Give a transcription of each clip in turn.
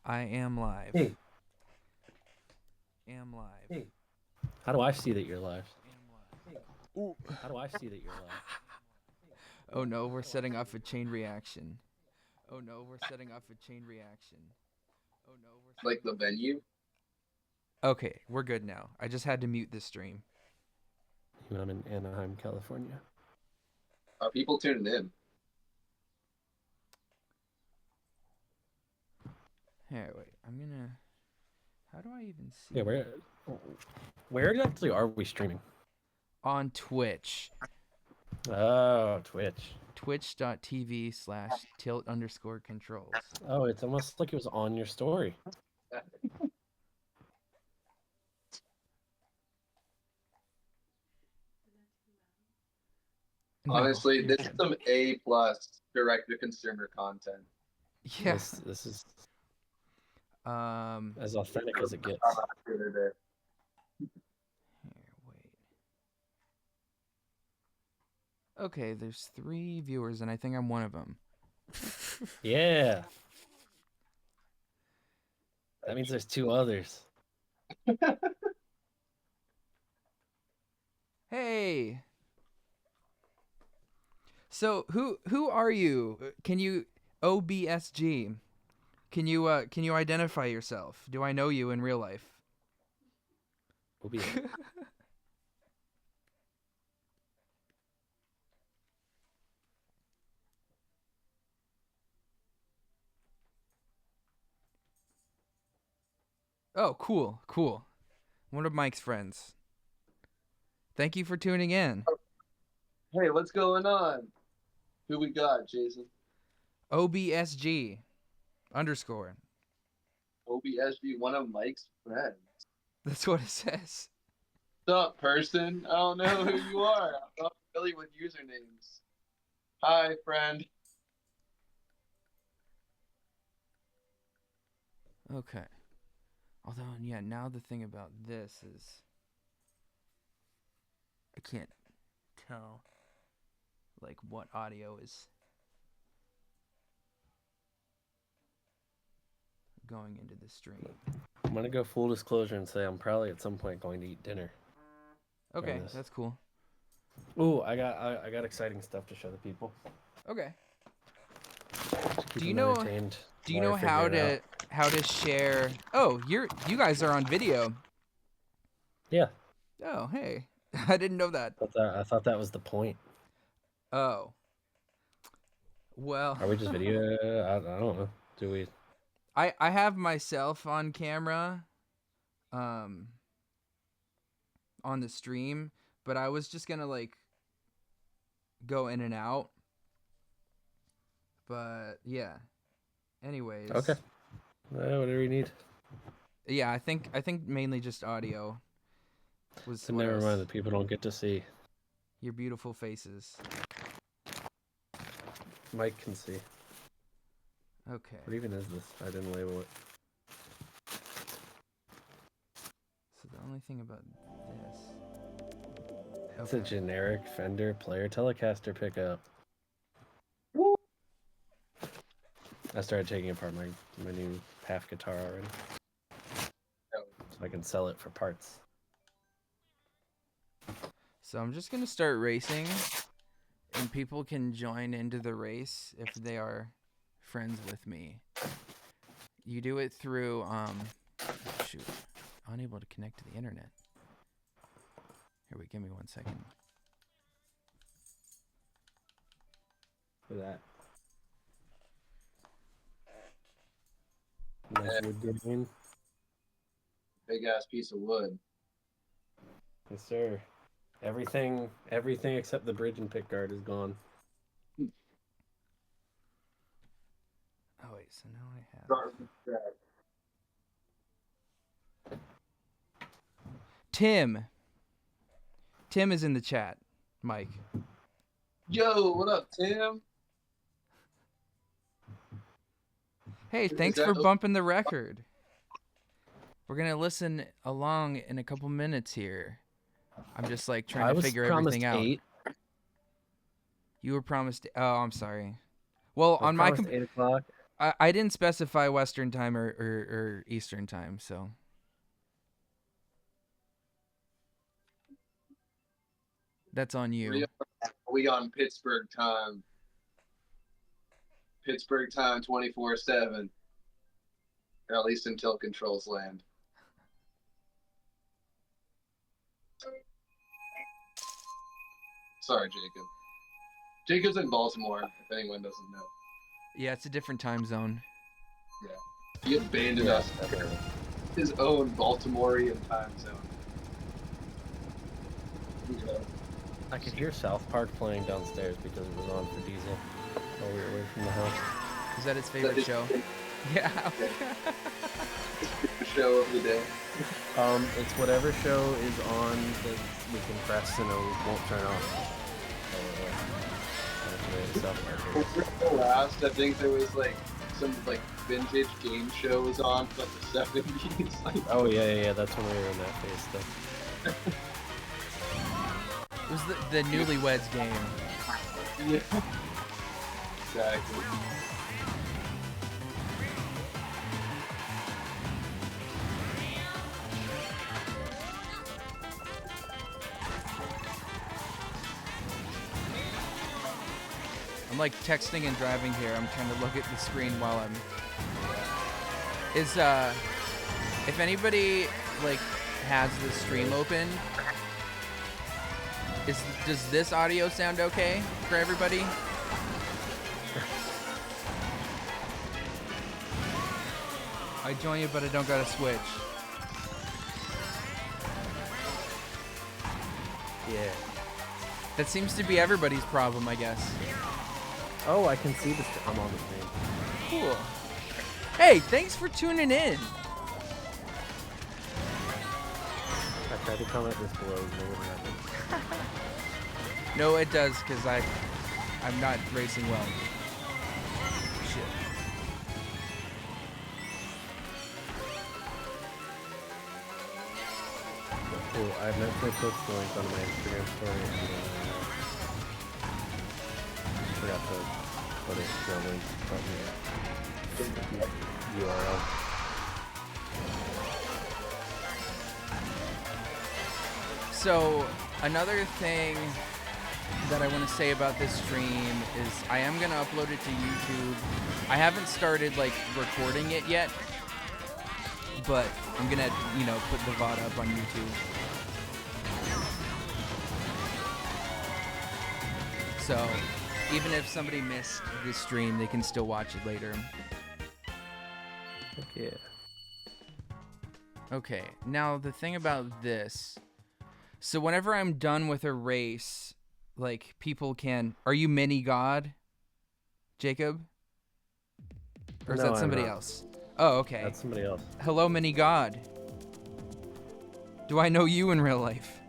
I am live. Hey. Am live. Hey. How do I see that you're live? Am live. Ooh. How do I see that you're live? Oh no, we're setting off a chain reaction. Oh no, we're setting off a chain reaction. Oh no, we're like the venue. Okay, we're good now. I just had to mute this stream. I'm in Anaheim, California. Are people tuning in? Here, wait. I'm gonna. How do I even see? Yeah, where exactly are we streaming? On Twitch. Oh, Twitch. Twitch.tv/tilt_controls. Oh, it's almost like it was on your story. Honestly, this is some A+ direct-to-consumer content. Yeah. This is as as authentic as it gets. Here, wait. Okay, there's 3 viewers, and I think I'm one of them. Yeah. That means there's 2 others. Hey. So who are you? Can you OBSG? Can you identify yourself? Do I know you in real life? Oh, cool. One of Mike's friends. Thank you for tuning in. Hey, what's going on? Who we got, Jason? OBSG_. OBSG, one of Mike's friends. That's what it says. What's up, person? I don't know who you are. I'm not familiar with usernames. Hi, friend. Okay. Although, yeah, now the thing about this is I can't tell like what audio is going into the stream. I'm gonna go full disclosure and say I'm probably at some point going to eat dinner. Okay, that's cool. Ooh, I got exciting stuff to show the people. Okay. Do you know how to share? Oh, you guys are on video. Yeah. Oh, hey. I didn't know that. I thought that was the point. Oh. Well. Are we just video? I don't know. Do we? I have myself on camera on the stream, but I was just going to like go in and out. But yeah. Anyways. Okay. Whatever you need. Yeah, I think mainly just audio. So never mind that people don't get to see your beautiful faces. Mike can see. Okay. What even is this? I didn't label it. So the only thing about this. It's a generic Fender player Telecaster pickup. I started taking apart my new half guitar already. So I can sell it for parts. So I'm just going to start racing, and people can join into the race if they are friends with me. You do it through, shoot, unable to connect to the internet. Here, wait, give me 1 second. For that. Nice wood grain. Big ass piece of wood. Yes, sir. Everything except the bridge and pickguard is gone. Oh wait, so now I have. Tim is in the chat, Mike. Yo, what up, Tim? Hey, thanks for bumping the record. We're going to listen along in a couple minutes here. I'm just like trying to figure everything out. 8. You were promised. Oh, I'm sorry. Well, on my 8 o'clock. I didn't specify Western time or Eastern time, so. That's on you. We on Pittsburgh time. Pittsburgh time 24/7. Or at least until Contrls land. Sorry, Jacob. Jacob's in Baltimore, if anyone doesn't know. Yeah, it's a different time zone. Yeah. He abandoned us. Definitely. His own Baltimorean time zone. Yeah. I could hear South Park playing downstairs because it was on for Diesel while we were away from the house. Is that his favorite show? Yeah. The show of the day. It's whatever show is on that we can press and it won't turn off. South Park. Last, I think there was like some like vintage game shows on from the 70s. Like, Oh yeah, that's when we were in that phase stuff. It was the Newlyweds game. yeah. Exactly. I'm like texting and driving here. I'm trying to look at the screen while I'm. If anybody like has the stream open, does this audio sound okay for everybody? I join you, but I don't got a switch. Yeah. That seems to be everybody's problem, I guess. Oh, I can see this. I'm on the screen. Cool. Hey, thanks for tuning in. I tried to comment this below. No one happened. No, it does, because I'm not racing well. Shit. Cool. I meant to post the link on my Instagram story and forgot to put it the link from the URL. So, another thing that I want to say about this stream is I am going to upload it to YouTube. I haven't started, like, recording it yet, but I'm going to, put the VOD up on YouTube. So, even if somebody missed this stream, they can still watch it later. Heck yeah. Okay, now the thing about this. So whenever I'm done with a race, like, people can... Are you Mini God, Jacob? Or is No, that somebody I'm not. else? Oh, okay. That's somebody else. Hello, Mini God. Do I know you in real life?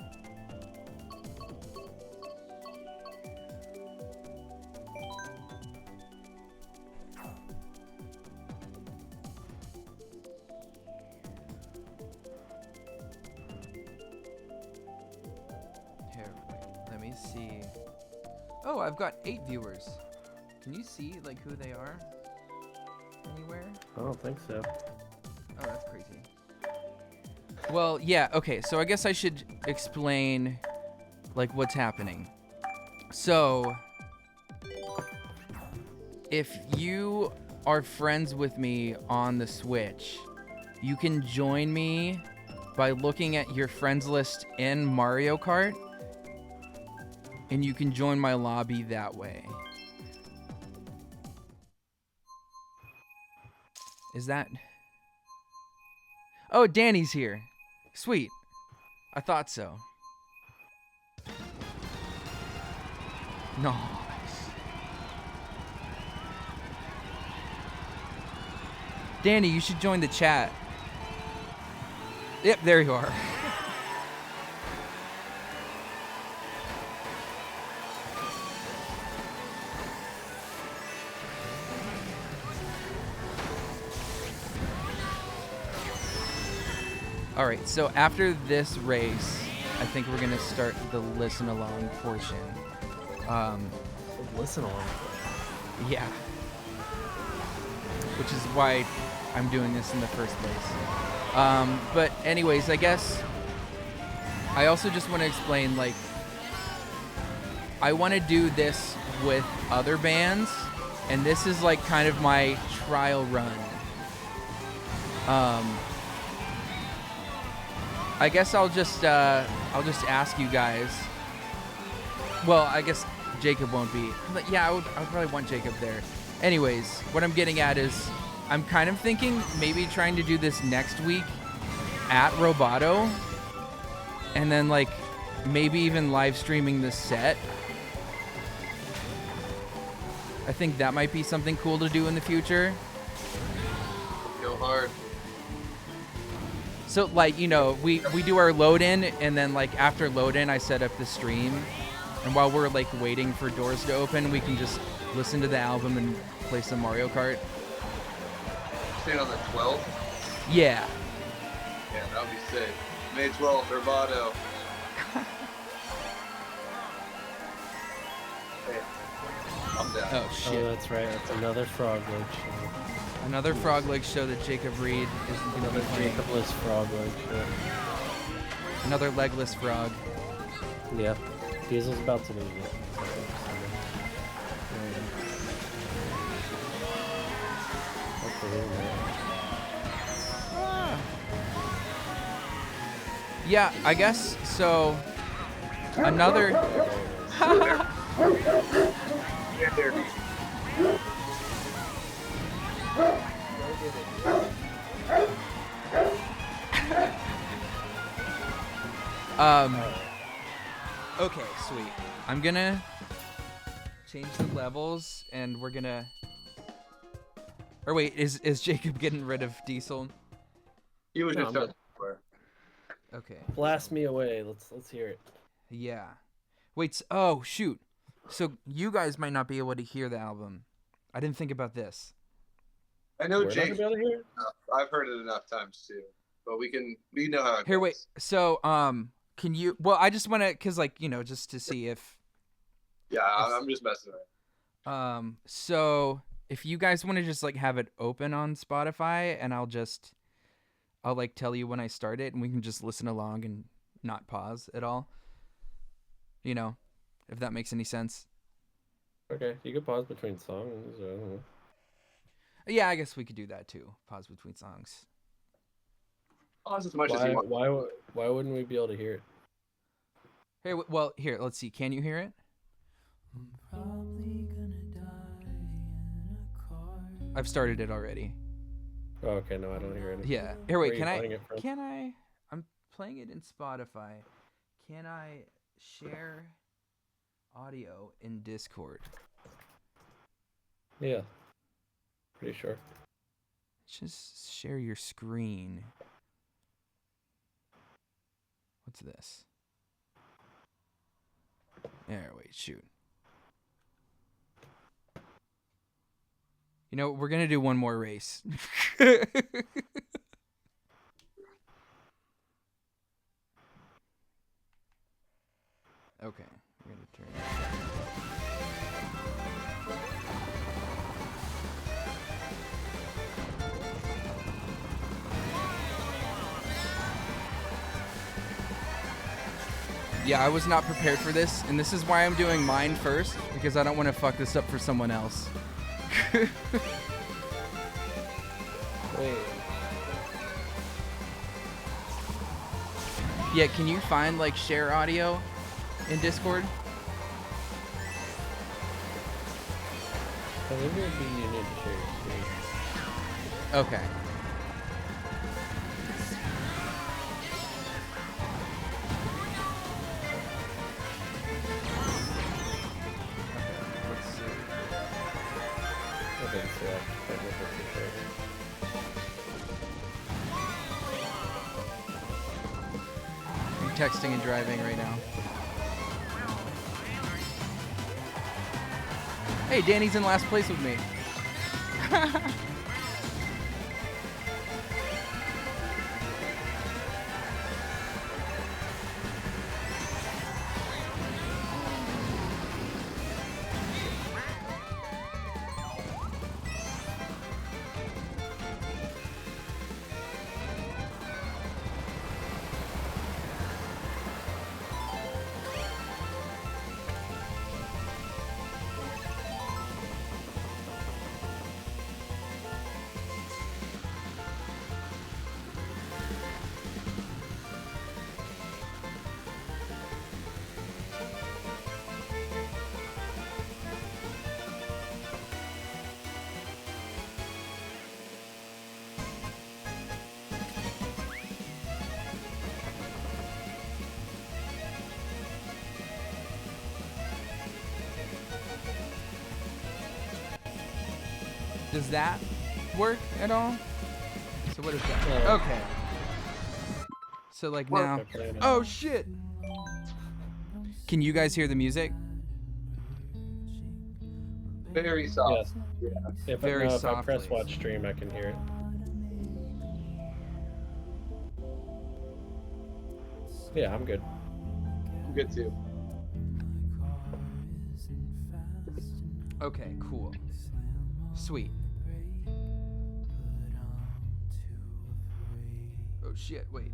Here, wait, let me see. Oh, I've got 8 viewers. Can you see, like, who they are? Anywhere? I don't think so. Oh, that's crazy. Well, yeah, okay, so I guess I should explain, like, what's happening. So, if you are friends with me on the Switch, you can join me by looking at your friends list in Mario Kart, and you can join my lobby that way. Is that... Oh, Danny's here. Sweet. I thought so. Nice. Danny, you should join the chat. Yep, there you are. Alright, so after this race, I think we're gonna start the listen along portion. Listen along. Yeah. which is why I'm doing this in the first place. But anyways, I guess I also just want to explain, like, I want to do this with other bands, and this is like kind of my trial run. I guess I'll just ask you guys. Well, I guess Jacob won't be. But yeah, I would probably want Jacob there. Anyways, what I'm getting at is I'm kind of thinking maybe trying to do this next week at Roboto, and then like maybe even live streaming the set. I think that might be something cool to do in the future. Go hard. So like, you know, we do our load in, and then like after load in I set up the stream, and while we're like waiting for doors to open, we can just listen to the album and play some Mario Kart. Staying on the 12th? Yeah. Yeah, that would be sick. May 12th, Urbano. Hey, I'm down. Oh shit. Oh, that's right. That's another frog leg show. Another frog leg show that Jacob Reed is going to Another be playing. Jacobless frog leg show. Another legless frog. Yeah. Diesel's about to lose it. Yeah, I guess so. Another. Yeah, there. Okay, sweet. I'm gonna change the levels, and we're gonna. Or wait, is Jacob getting rid of Diesel? He was No, just I'm done. Okay. Blast me away. Let's hear it. Yeah. Wait. Oh shoot. So you guys might not be able to hear the album. I didn't think about this. I know We're Jake. not gonna be able to hear it? I've heard it enough times too, but we know how it Here, goes. wait. So can you? Well, I just want to, cause like, you know, just to see if. Yeah, I'm just messing around. So if you guys want to just like have it open on Spotify, and I'll like tell you when I start it, and we can just listen along and not pause at all. You know, if that makes any sense. Okay, you can pause between songs. I don't know. Yeah, I guess we could do that too. Pause between songs. Pause as much as you want. Why wouldn't we be able to hear it? Here, well, here, let's see. Can you hear it? I've started it already. Oh, okay, no, I don't hear it. Yeah. Here, wait. Where are you playing it from? Can I? I'm playing it in Spotify. Can I share audio in Discord? Yeah. Pretty sure. Just share your screen. What's this? There, wait, shoot. You know, we're going to do one more race. Okay, we're going to turn it. Yeah, I was not prepared for this, and this is why I'm doing mine first, because I don't want to fuck this up for someone else. Wait. Yeah, can you find like share audio in Discord? I think it would be you need to share your screen. Okay. Let's see. I think so. I think for sure. I'm texting and driving right now. Hey, Danny's in last place with me. Does that work at all? So what is that? Okay. So like now. Oh shit! Can you guys hear the music? Very soft. Yes. Yeah. If Very I press softly. watch stream, I can hear it. Yeah, I'm good. I'm good too. Okay, cool. Sweet. Oh shit, wait.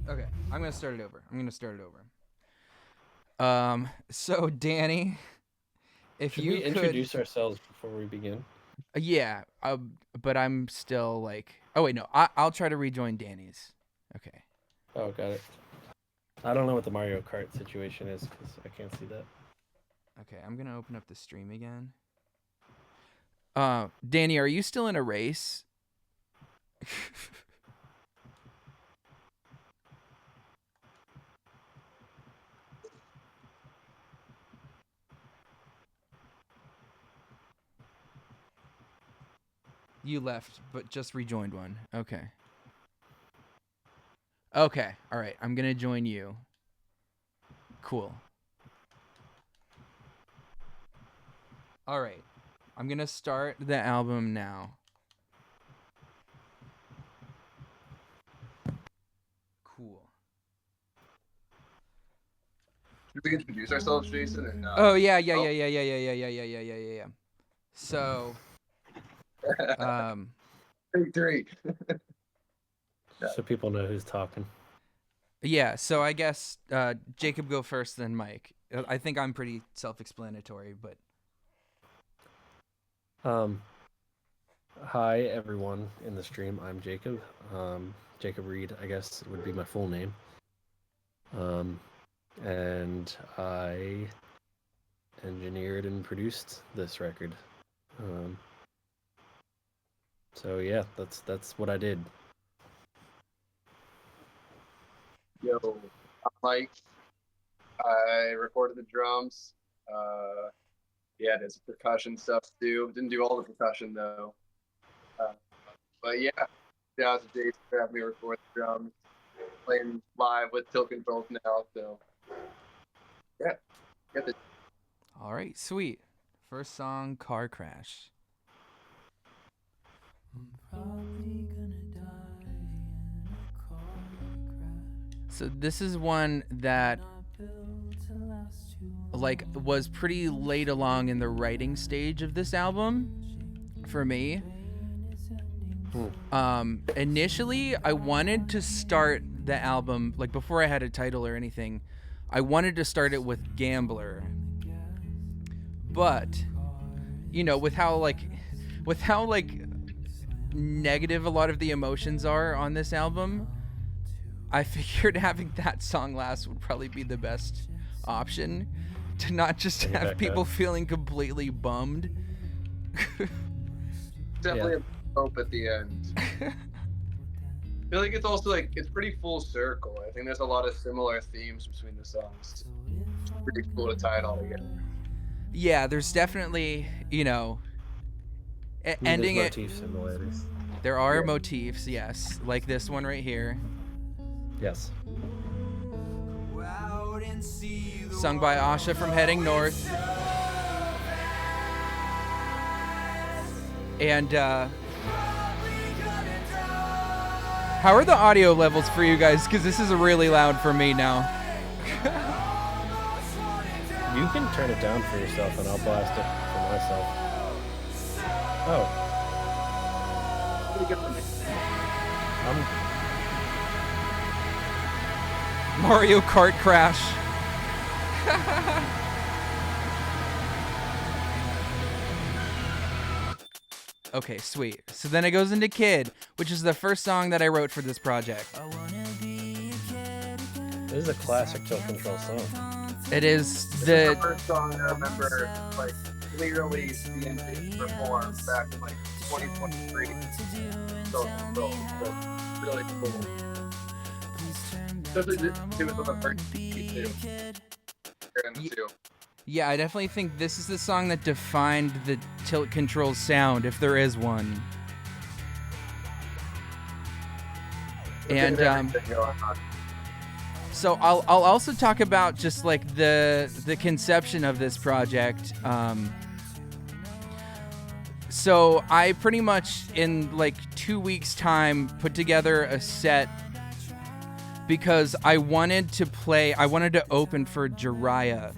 Okay, I'm gonna start it over. So Danny, if Should you we could introduce ourselves before we begin? Yeah, but I'm still like. Oh wait, no. I'll try to rejoin Danny's. Okay. Oh, got it. I don't know what the Mario Kart situation is because I can't see that. Okay, I'm gonna open up the stream again. Danny, are you still in a race? You left, but just rejoined one. Okay. Okay. All right. I'm gonna join you. Cool. All right. I'm gonna start the album now. Cool. Should we introduce ourselves, Jason, or not? Oh yeah. Oh. Yeah. So, Take 3. So people know who's talking. yeah. So I guess Jacob go first, then Mike. I think I'm pretty self-explanatory, but. Hi everyone in the stream. I'm Jacob. Jacob Reed, I guess would be my full name. And I engineered and produced this record. So yeah, that's what I did. Yo, I'm Mike. I recorded the drums. Yeah, there's percussion stuff too. Didn't do all the percussion though. But yeah, shout out to Jason for having me record the drums. Playing live with Tilt Contrls now, so yeah, get this. All right, sweet. First song, Car Crash. So this is one that like was pretty late along in the writing stage of this album for me. Initially I wanted to start the album like before I had a title or anything. I wanted to start it with Gambler. But you know, with how negative a lot of the emotions are on this album, I figured having that song last would probably be the best option to not just have people feeling completely bummed. Definitely a hope at the end. I feel like it's also like it's pretty full circle. I think there's a lot of similar themes between the songs. It's pretty cool to tie it all together. Yeah, there's definitely, you know, ending it. Motif similarities. There are motifs, yes, like this one right here. Yes. Sung by Asha from Heading North. And how are the audio levels for you guys? Because this is really loud for me now. You can turn it down for yourself and I'll blast it for myself. Oh. Pretty good for me. Mario Kart Crash. Okay, sweet. So then it goes into Kid, which is the first song that I wrote for this project. This is a classic Tilt Control song. It is The first song I remember, like, clearly seeing it perform back in, like, 2023. So really cool. Especially it was on the first EP, too. And the two. Yeah, I definitely think this is the song that defined the Tilt Contrls sound, if there is one. And so I'll also talk about just like the conception of this project. So I pretty much in like 2 weeks time put together a set because I wanted to open for Jiraiya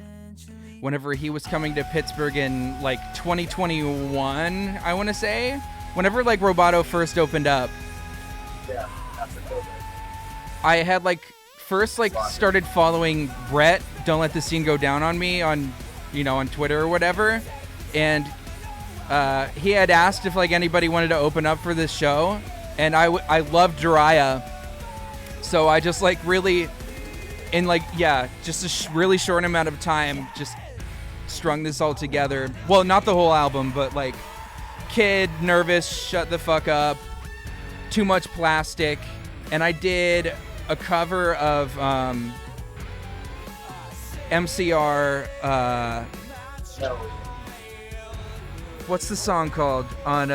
whenever he was coming to Pittsburgh in like 2021, I want to say, whenever like Roboto first opened up. Yeah, after COVID. I had like first like started following Brett, Don't Let the Scene Go Down on Me on Twitter or whatever, and he had asked if like anybody wanted to open up for this show, and I loved Jiraiya, so I just like really in like just a really short amount of time just strung this all together. Well, not the whole album, but like Kid, Nervous, Shut the Fuck Up, Too Much Plastic, and I did a cover of MCR. What's the song called on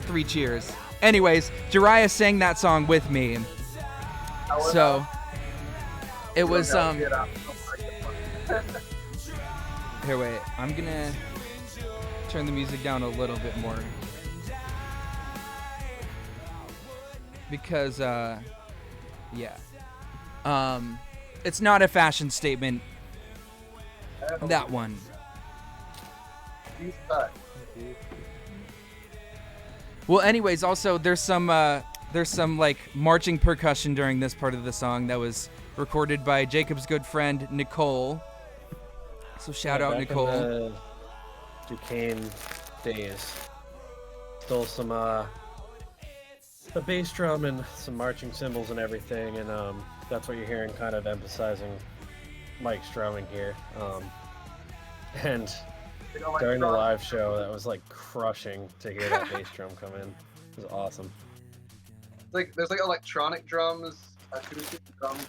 Three Cheers? Anyways, Jiraiya sang that song with me. So it was Here, wait. I'm gonna turn the music down a little bit more because it's not a fashion statement. That one. Well, anyways, also there's some like marching percussion during this part of the song that was recorded by Jacob's good friend Nicole. So shout out Nicole. In the Duquesne days, stole some the bass drum and some marching cymbals and everything, and that's what you're hearing, kind of emphasizing Mike's drumming here. And during the live show, that was like crushing to hear that bass drum come in. It was awesome. Like there's like electronic drums, acoustic drums,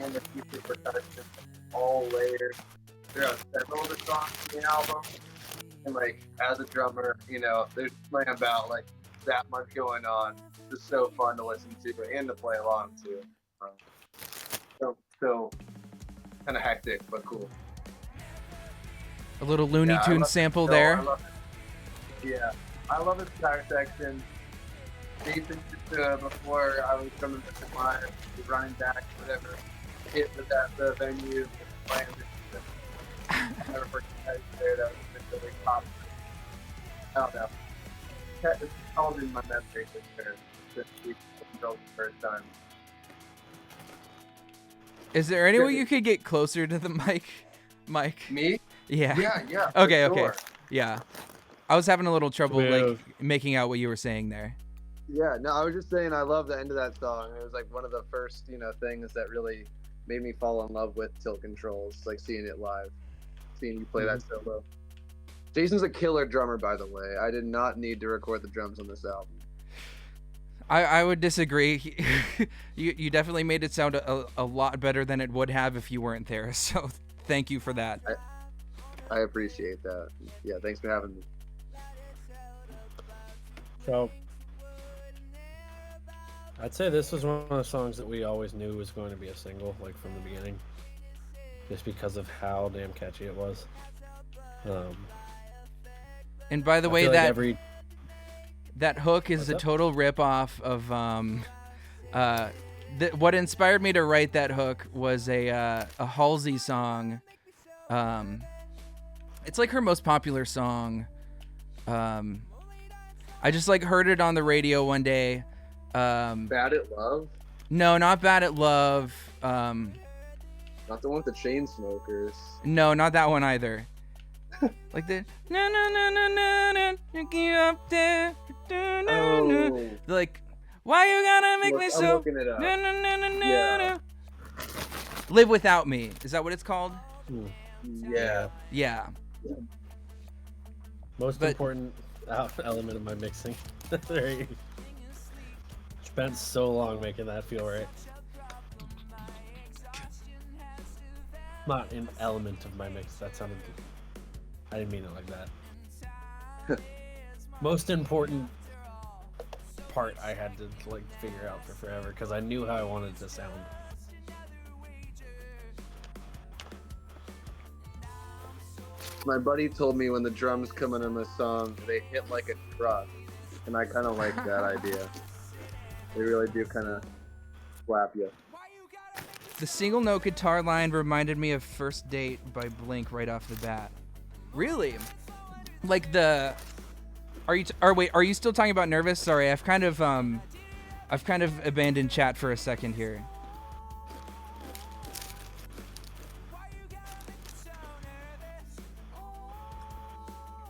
and acoustic percussion, all layered. There are several of the songs in the album, and like as a drummer, there's playing about like that much going on. It's just so fun to listen to and to play along to. So kind of hectic but cool. A little Looney Tunes sample there. I love this entire section. Jason, before I was coming to live, running back, whatever, it was at the venue playing this. I remember there that was really popular. I don't know. It's called in my memory this week for the first time. Is there any way you could get closer to the mic, Mike? Me? Yeah. Yeah. Okay. Sure. Yeah. I was having a little trouble like making out what you were saying there. Yeah, no, I was just saying I love the end of that song. It was like one of the first, things that really made me fall in love with Tilt Contrls, like seeing it live. Seeing you play that solo. Jason's a killer drummer, by the way. I did not need to record the drums on this album. I would disagree. You definitely made it sound a lot better than it would have if you weren't there. So thank you for that. I appreciate that. Yeah, thanks for having me. So I'd say this was one of the songs that we always knew was going to be a single, like from the beginning, just because of how damn catchy it was. And by the way, like that hook is a total ripoff of what inspired me to write that hook was a Halsey song. It's like her most popular song. I just like heard it on the radio one day. Bad at Love? No, not Bad at Love. Not the one with the chain smokers. No, not that one either. Like the na na na na na na you up there. Oh. Like, why you gotta make me so? Looking it up. Na, na, na, na, na, Yeah. na. Live Without Me. Is that what it's called? Yeah. Yeah. Most important element of my mixing. Spent so long making that feel right. Not an element of my mix. That sounded I didn't mean it like that. Most important part I had to like figure out for forever because I knew how I wanted it to sound. My buddy told me when the drums come in on the song, they hit like a truck, and I kind of like that idea. They really do kind of slap you. The single note guitar line reminded me of First Date by Blink right off the bat. Really? Like the... Are you still talking about Nervous? Sorry, I've kind of abandoned chat for a second here.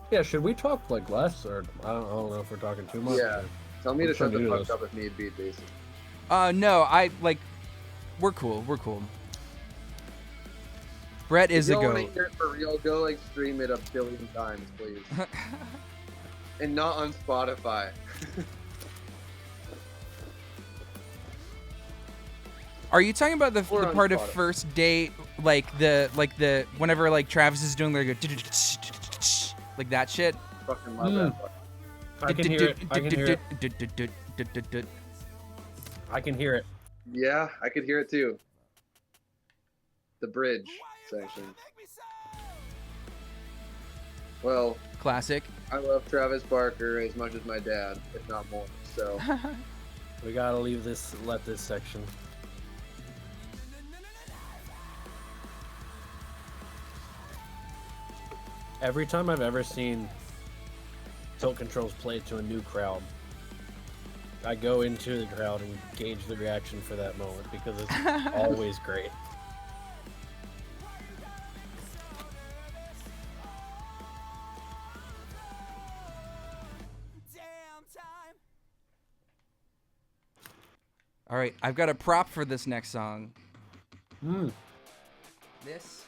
Yeah, should we talk like less, or I don't know if we're talking too much. Yeah. Tell me to shut the fuck this. up if need be, Jason. No, we're cool. We're cool. Brett is a If you don't want goat. to hear it for real, go like stream it a billion times, please. And not on Spotify. Are you talking about the Or on part of Spotify. First Date, like the whenever like Travis is doing like like that shit? Fucking love that. I can hear it. I can hear it. I can hear it. Yeah, I could hear it too. The bridge section. Well, Classic. I love Travis Barker as much as my dad, if not more. So We gotta let this section. Every time I've ever seen Tilt Controls play to a new crowd, I go into the crowd and gauge the reaction for that moment because it's always great. All right, I've got a prop for this next song. This.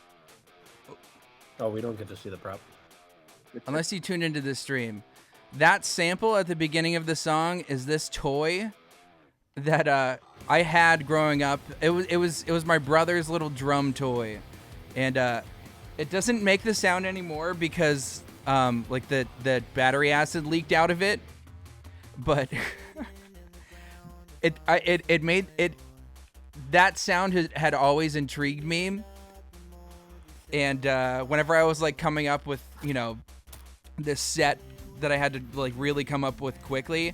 Oh, we don't get to see the prop. Unless you tuned into this stream. That sample at the beginning of the song is this toy that I had growing up. It was my brother's little drum toy. And it doesn't make the sound anymore because like the battery acid leaked out of it. But it made it, that sound had always intrigued me. And whenever I was like coming up with, you know, this set that I had to like really come up with quickly,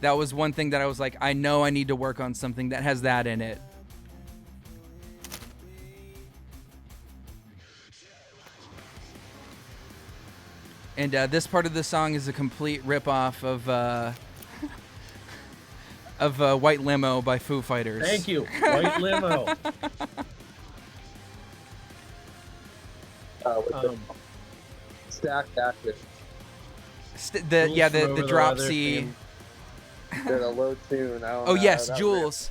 that was one thing that I was like, I know I need to work on something that has that in it. And this part of the song is a complete ripoff of White Limo by Foo Fighters. Thank you, White Limo. with the stacked actors. The drop C. They're the low tune. I don't Oh know yes, how that Jules.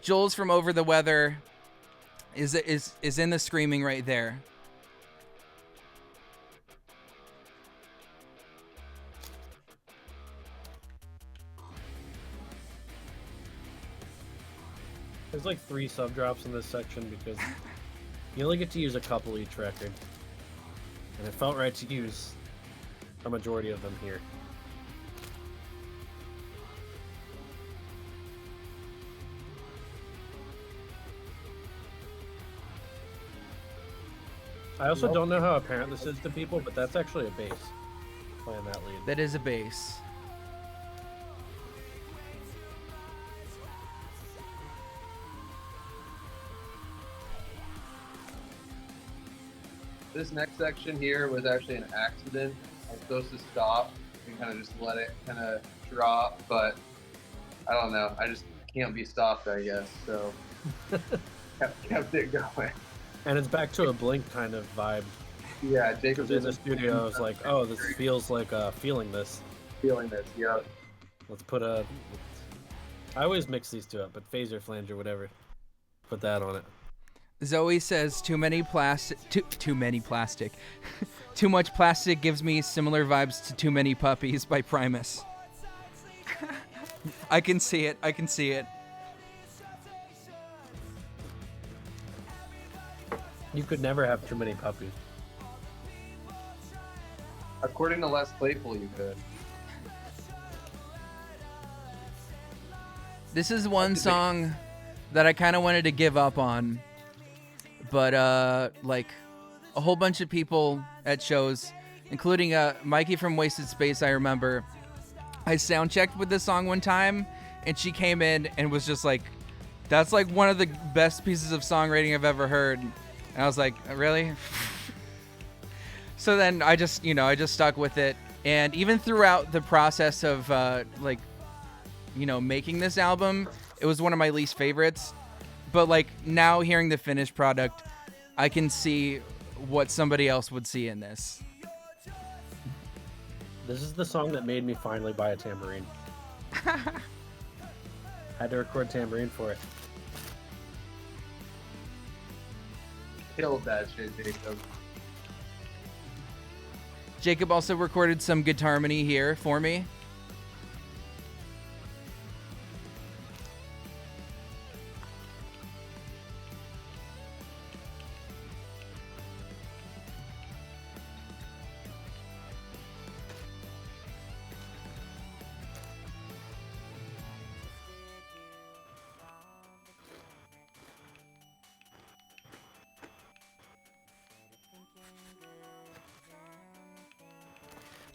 Jules from Over the Weather is in the screaming right there. There's like 3 sub drops in this section because you only get to use a couple each record. And it felt right to use a majority of them here. I also don't know how apparent this is to people, but that's actually a bass playing that lead. That is a bass. This next section here was actually an accident. I was supposed to stop and kind of just let it kind of drop, but I don't know. I just can't be stopped, I guess. So kept it going. And it's back to a Blink kind of vibe. Yeah, Jacob's In the studio, I was like, oh, this feels like feeling this. feeling this. Yeah. Let's put a... I always mix these two up, but phaser, flanger, whatever. Put that on it. Zoe says too many plastic. Too much plastic gives me similar vibes to Too Many Puppies by Primus. I can see it. I can see it. You could never have too many puppies. According to Les Claypool, you could. This is one song that I kind of wanted to give up on, but like a whole bunch of people at shows, including Mikey from Wasted Space, I remember, I sound checked with this song one time, and she came in and was just like, that's like one of the best pieces of songwriting I've ever heard. And I was like, really? So then I just stuck with it. And even throughout the process of making this album, it was one of my least favorites. But like now hearing the finished product, I can see what somebody else would see in this. This is the song that made me finally buy a tambourine. Had to record tambourine for it. Killed that shit, Jacob. Jacob also recorded some Guitarmony here for me.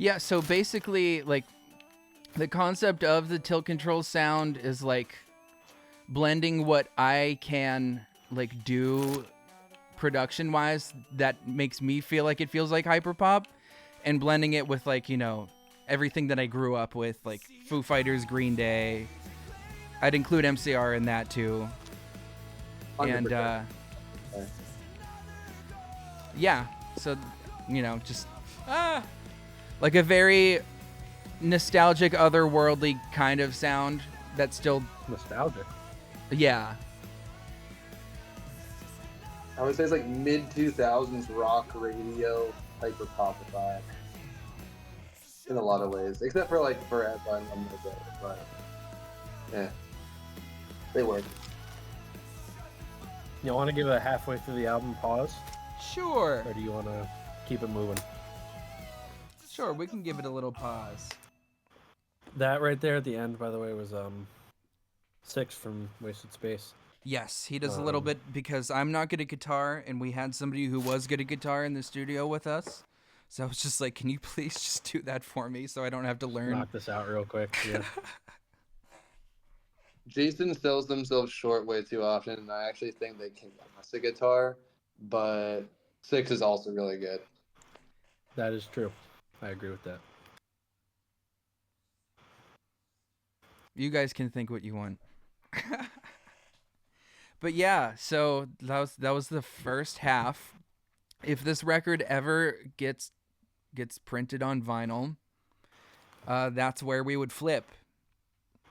Yeah, so basically, like, the concept of the tilt control sound is, like, blending what I can, like, do production-wise that makes me feel like it feels like hyperpop, and blending it with, like, everything that I grew up with, like Foo Fighters, Green Day. I'd include MCR in that, too. 100%. And, yeah, so, just... like a very nostalgic, otherworldly kind of sound that's still... Nostalgic. Yeah. I would say it's like mid-2000s rock radio hyper pop vibe. In a lot of ways. Except for like Forever and a little bit, but yeah. They work. You want to give a halfway through the album pause? Sure. Or do you want to keep it moving? Sure, we can give it a little pause. That right there at the end, by the way, was 6 from Wasted Space. Yes, he does a little bit because I'm not good at guitar, and we had somebody who was good at guitar in the studio with us. So I was just like, can you please just do that for me so I don't have to learn? Knock this out real quick. Yeah. Jason sells themselves short way too often, and I actually think they can pass a guitar, but 6 is also really good. That is true. I agree with that. You guys can think what you want. But yeah, so that was the first half. If this record ever gets printed on vinyl, that's where we would flip.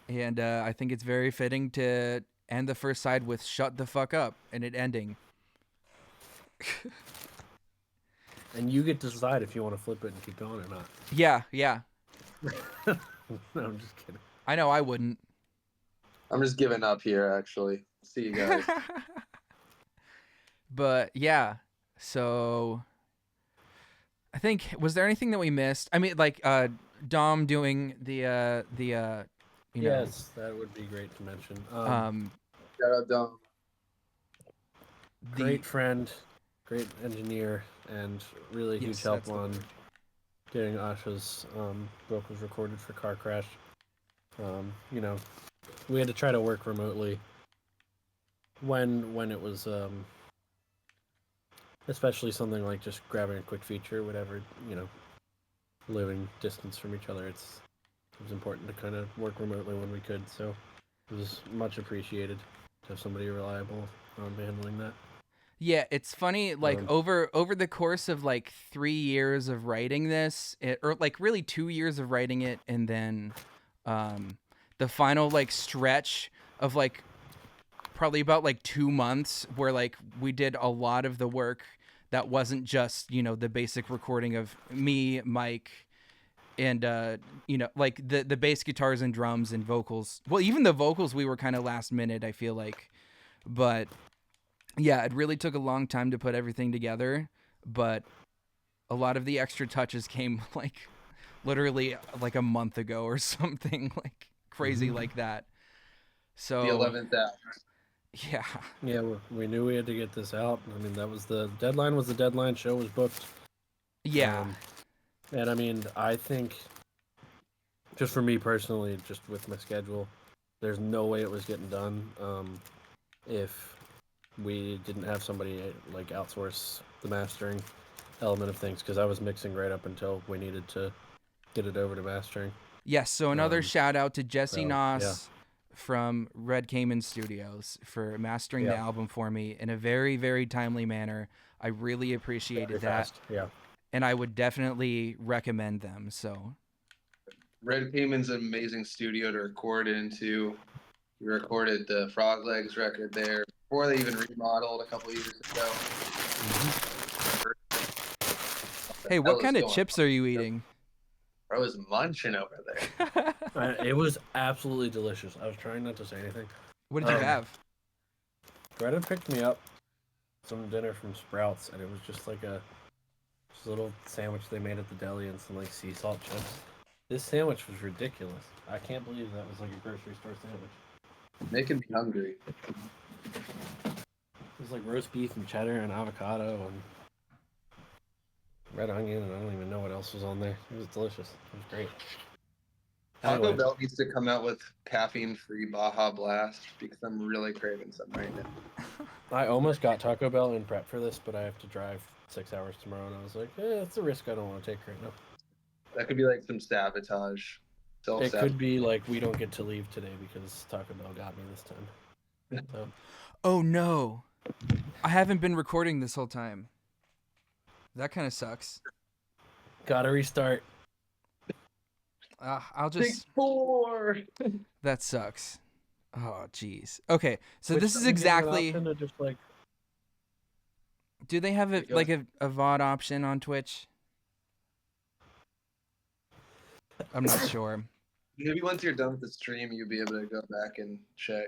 And I think it's very fitting to end the first side with "Shut the fuck up" and it ending. And you get to decide if you want to flip it and keep going or not. Yeah. No, I'm just kidding. I know I wouldn't. I'm just giving up here, actually. See you guys. But yeah, so I think, was there anything that we missed? I mean, like Dom doing the Yes, that would be great to mention. Shout out Dom. Great friend, great engineer, and really huge help on getting Asha's vocals recorded for Car Crash. We had to try to work remotely when it was especially something like just grabbing a quick feature, whatever, living distance from each other. It was important to kind of work remotely when we could, so it was much appreciated to have somebody reliable handling that. Yeah, it's funny, like over the course of like 3 years of writing this, or like really 2 years of writing it, and then the final like stretch of like probably about like 2 months where like we did a lot of the work that wasn't just, the basic recording of me, Mike, and like the bass guitars and drums and vocals. Well, even the vocals we were kind of last minute, I feel like. But yeah, it really took a long time to put everything together, but a lot of the extra touches came like literally like a month ago or something like crazy like that. So The 11th hour. yeah. Yeah, we knew we had to get this out. I mean, that was the deadline. Was the deadline? Show was booked. Yeah. And I mean, I think, just for me personally, just with my schedule, there's no way it was getting done if we didn't have somebody like outsource the mastering element of things, because I was mixing right up until we needed to get it over to mastering. Yes, so another shout out to Jesse so, Noss yeah. from Red Cayman Studios for mastering the Yeah. album for me in a very, very timely manner. I really appreciated Very that. fast. Yeah. And I would definitely recommend them. So Red Cayman's an amazing studio to record into. We recorded the Frog Legs record there before they even remodeled a couple years ago. hey, what kind of chips are you eating? I was munching over there. It was absolutely delicious. I was trying not to say anything. What did you have? Greta picked me up some dinner from Sprouts, and it was just like a little sandwich they made at the deli and some like sea salt chips. This sandwich was ridiculous. I can't believe that was like a grocery store sandwich. Making me hungry. It was like roast beef and cheddar and avocado and red onion, and I don't even know what else was on there. It was delicious. It was great. Taco Bell needs to come out with caffeine-free Baja Blast because I'm really craving some right now. I almost got Taco Bell in prep for this, but I have to drive 6 hours tomorrow, and I was like, it's a risk I don't want to take right now. That could be like some sabotage. It could be like we don't get to leave today because Taco Bell got me this time. So. Oh no, I haven't been recording this whole time. That kind of sucks. Gotta restart. I'll just. Big 4. That sucks. Oh jeez. Okay, so this is exactly. Just like... Do they have a VOD option on Twitch? I'm not sure. Maybe once you're done with the stream, you'll be able to go back and check.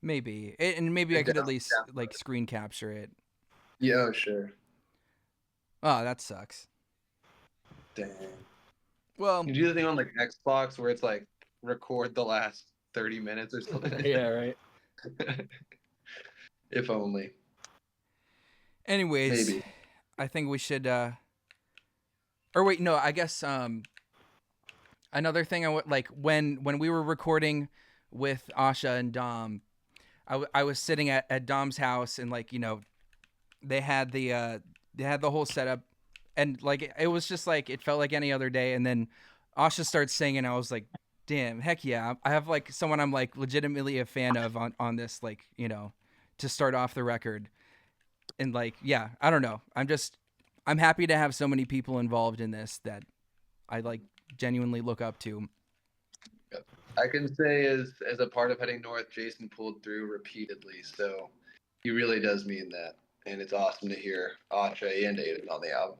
Maybe, and maybe I could at least like screen capture it. Yeah, sure. Oh, that sucks. Dang. Well, you do the thing on like Xbox where it's like record the last 30 minutes or something. Yeah, right. If only. Anyways, maybe. I think we should. Or wait, no. I guess another thing I would like when we were recording with Asha and Dom, I was sitting at Dom's house and like they had the whole setup. And like it was just like it felt like any other day, and then Asha starts singing. I was like, "Damn, heck yeah!" I have like someone I'm like legitimately a fan of on this, like to start off the record. And like, yeah, I don't know. I'm happy to have so many people involved in this that I like genuinely look up to. I can say as a part of Heading North, Jason pulled through repeatedly, so he really does mean that, and it's awesome to hear Asha and Aiden on the album.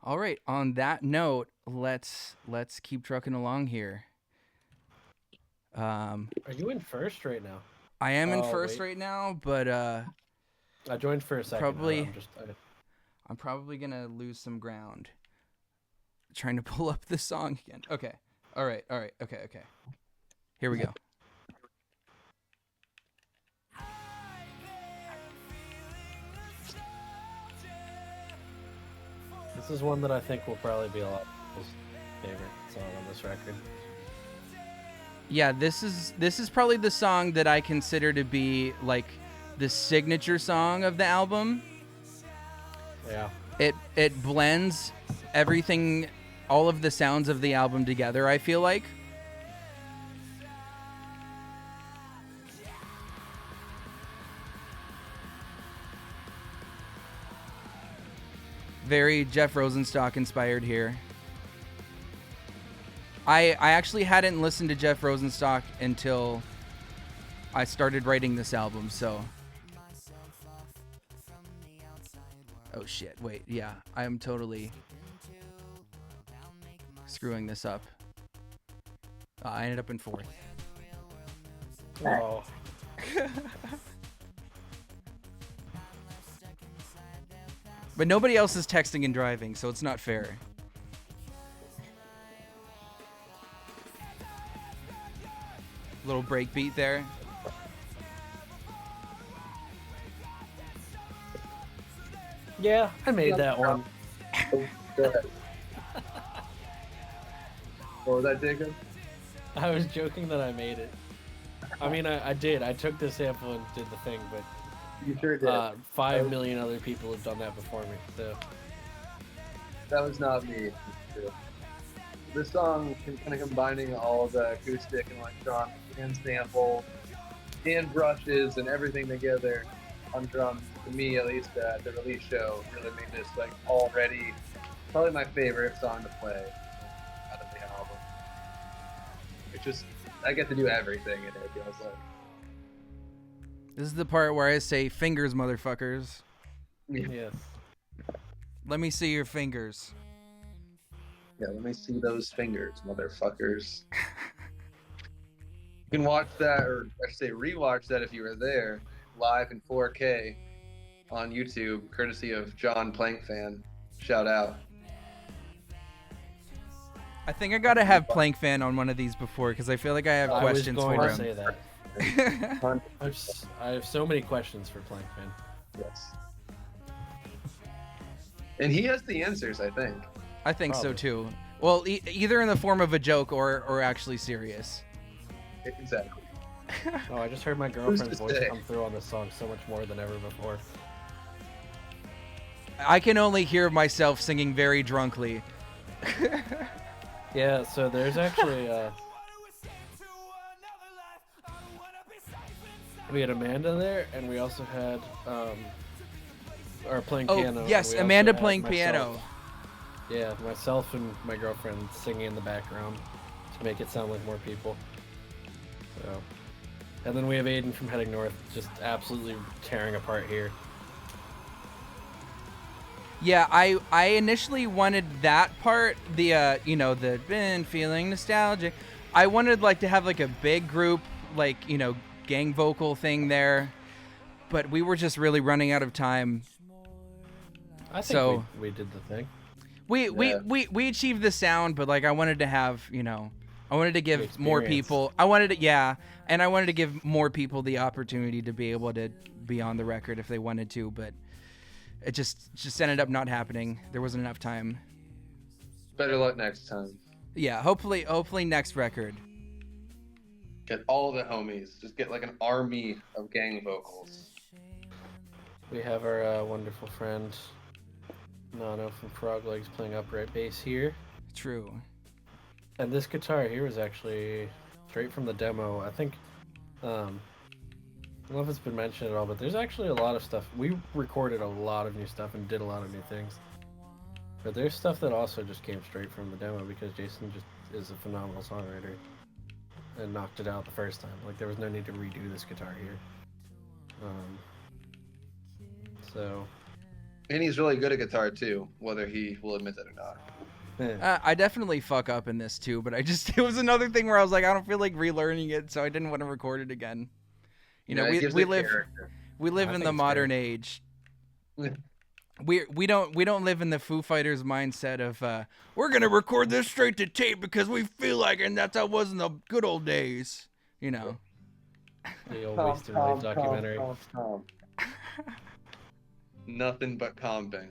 All right. On that note, let's keep trucking along here. Are you in first right now? I am in first right now, but I joined for a second. Probably. I'm probably gonna lose some ground. Trying to pull up the song again. Okay. All right. Okay. Here we go. This is one that I think will probably be a lot of people's favorite song on this record. Yeah, this is probably the song that I consider to be like the signature song of the album. Yeah. It blends everything, all of the sounds of the album together, I feel like. Very Jeff Rosenstock inspired here. I actually hadn't listened to Jeff Rosenstock until I started writing this album, so. Oh shit, wait, yeah, I am totally screwing this up. I ended up in fourth. Oh. But nobody else is texting and driving, so it's not fair. Little break beat there. Yeah, I made that one. What was that, Jacob? I was joking that I made it. I mean, I did. I took the sample and did the thing, but You sure did. 5 million other people have done that before me. So That was not me. This song kind of combining all the acoustic and electronic and sample and brushes and everything together on drums. To me, at least, the release show really made this like already probably my favorite song to play out of the album. It's just I get to do everything in it. It feels like. This is the part where I say fingers, motherfuckers. yes. Let me see your fingers. Yeah, let me see those fingers, motherfuckers. You can watch that, or I should say rewatch that if you were there, live in 4K on YouTube, courtesy of John Plank Fan. Shout out. I think I gotta have Plank Fan on one of these before because I feel like I have questions I was going for to him. say that. I have so many questions for Plankman. Yes. And he has the answers, I think. I think so Probably. too. Well, either in the form of a joke or actually serious. Exactly. Oh, I just heard my girlfriend's to voice say? come through on this song so much more than ever before. I can only hear myself singing very drunkly. Yeah, so there's actually we had Amanda there, and we also had playing piano. Oh, and yes, we also Amanda had playing myself. piano. Yeah, myself and my girlfriend singing in the background to make it sound like more people. So, and then we have Aiden from Heading North just absolutely tearing apart here. Yeah, I initially wanted that part, the the been feeling nostalgic. I wanted like to have like a big group, like, gang vocal thing there, but we were just really running out of time. I think So- we did the thing. We achieved the sound, but like I wanted to have, I wanted to give more experience. people. And I wanted to give more people the opportunity to be able to be on the record if they wanted to, but it just ended up not happening. There wasn't enough time. Better luck next time. Yeah, hopefully next record. Get all the homies. Just get like an army of gang vocals. We have our wonderful friend Nano from Frog Legs playing upright bass here. True. And this guitar here is actually straight from the demo. I think, I don't know if it's been mentioned at all, but there's actually a lot of stuff. We recorded a lot of new stuff and did a lot of new things. But there's stuff that also just came straight from the demo because Jason just is a phenomenal songwriter and knocked it out the first time. Like, there was no need to redo this guitar here. So... And he's really good at guitar too, whether he will admit that or not. I definitely fuck up in this too, but it was another thing where I was like, I don't feel like relearning it, so I didn't want to record it again. It gives we it live character. we live I in think the it's modern great. age. We don't live in the Foo Fighters mindset of we're gonna record this straight to tape because we feel like it, and that's how it was in the good old days. The old Wasted Life documentary. Calm. Nothing but comping.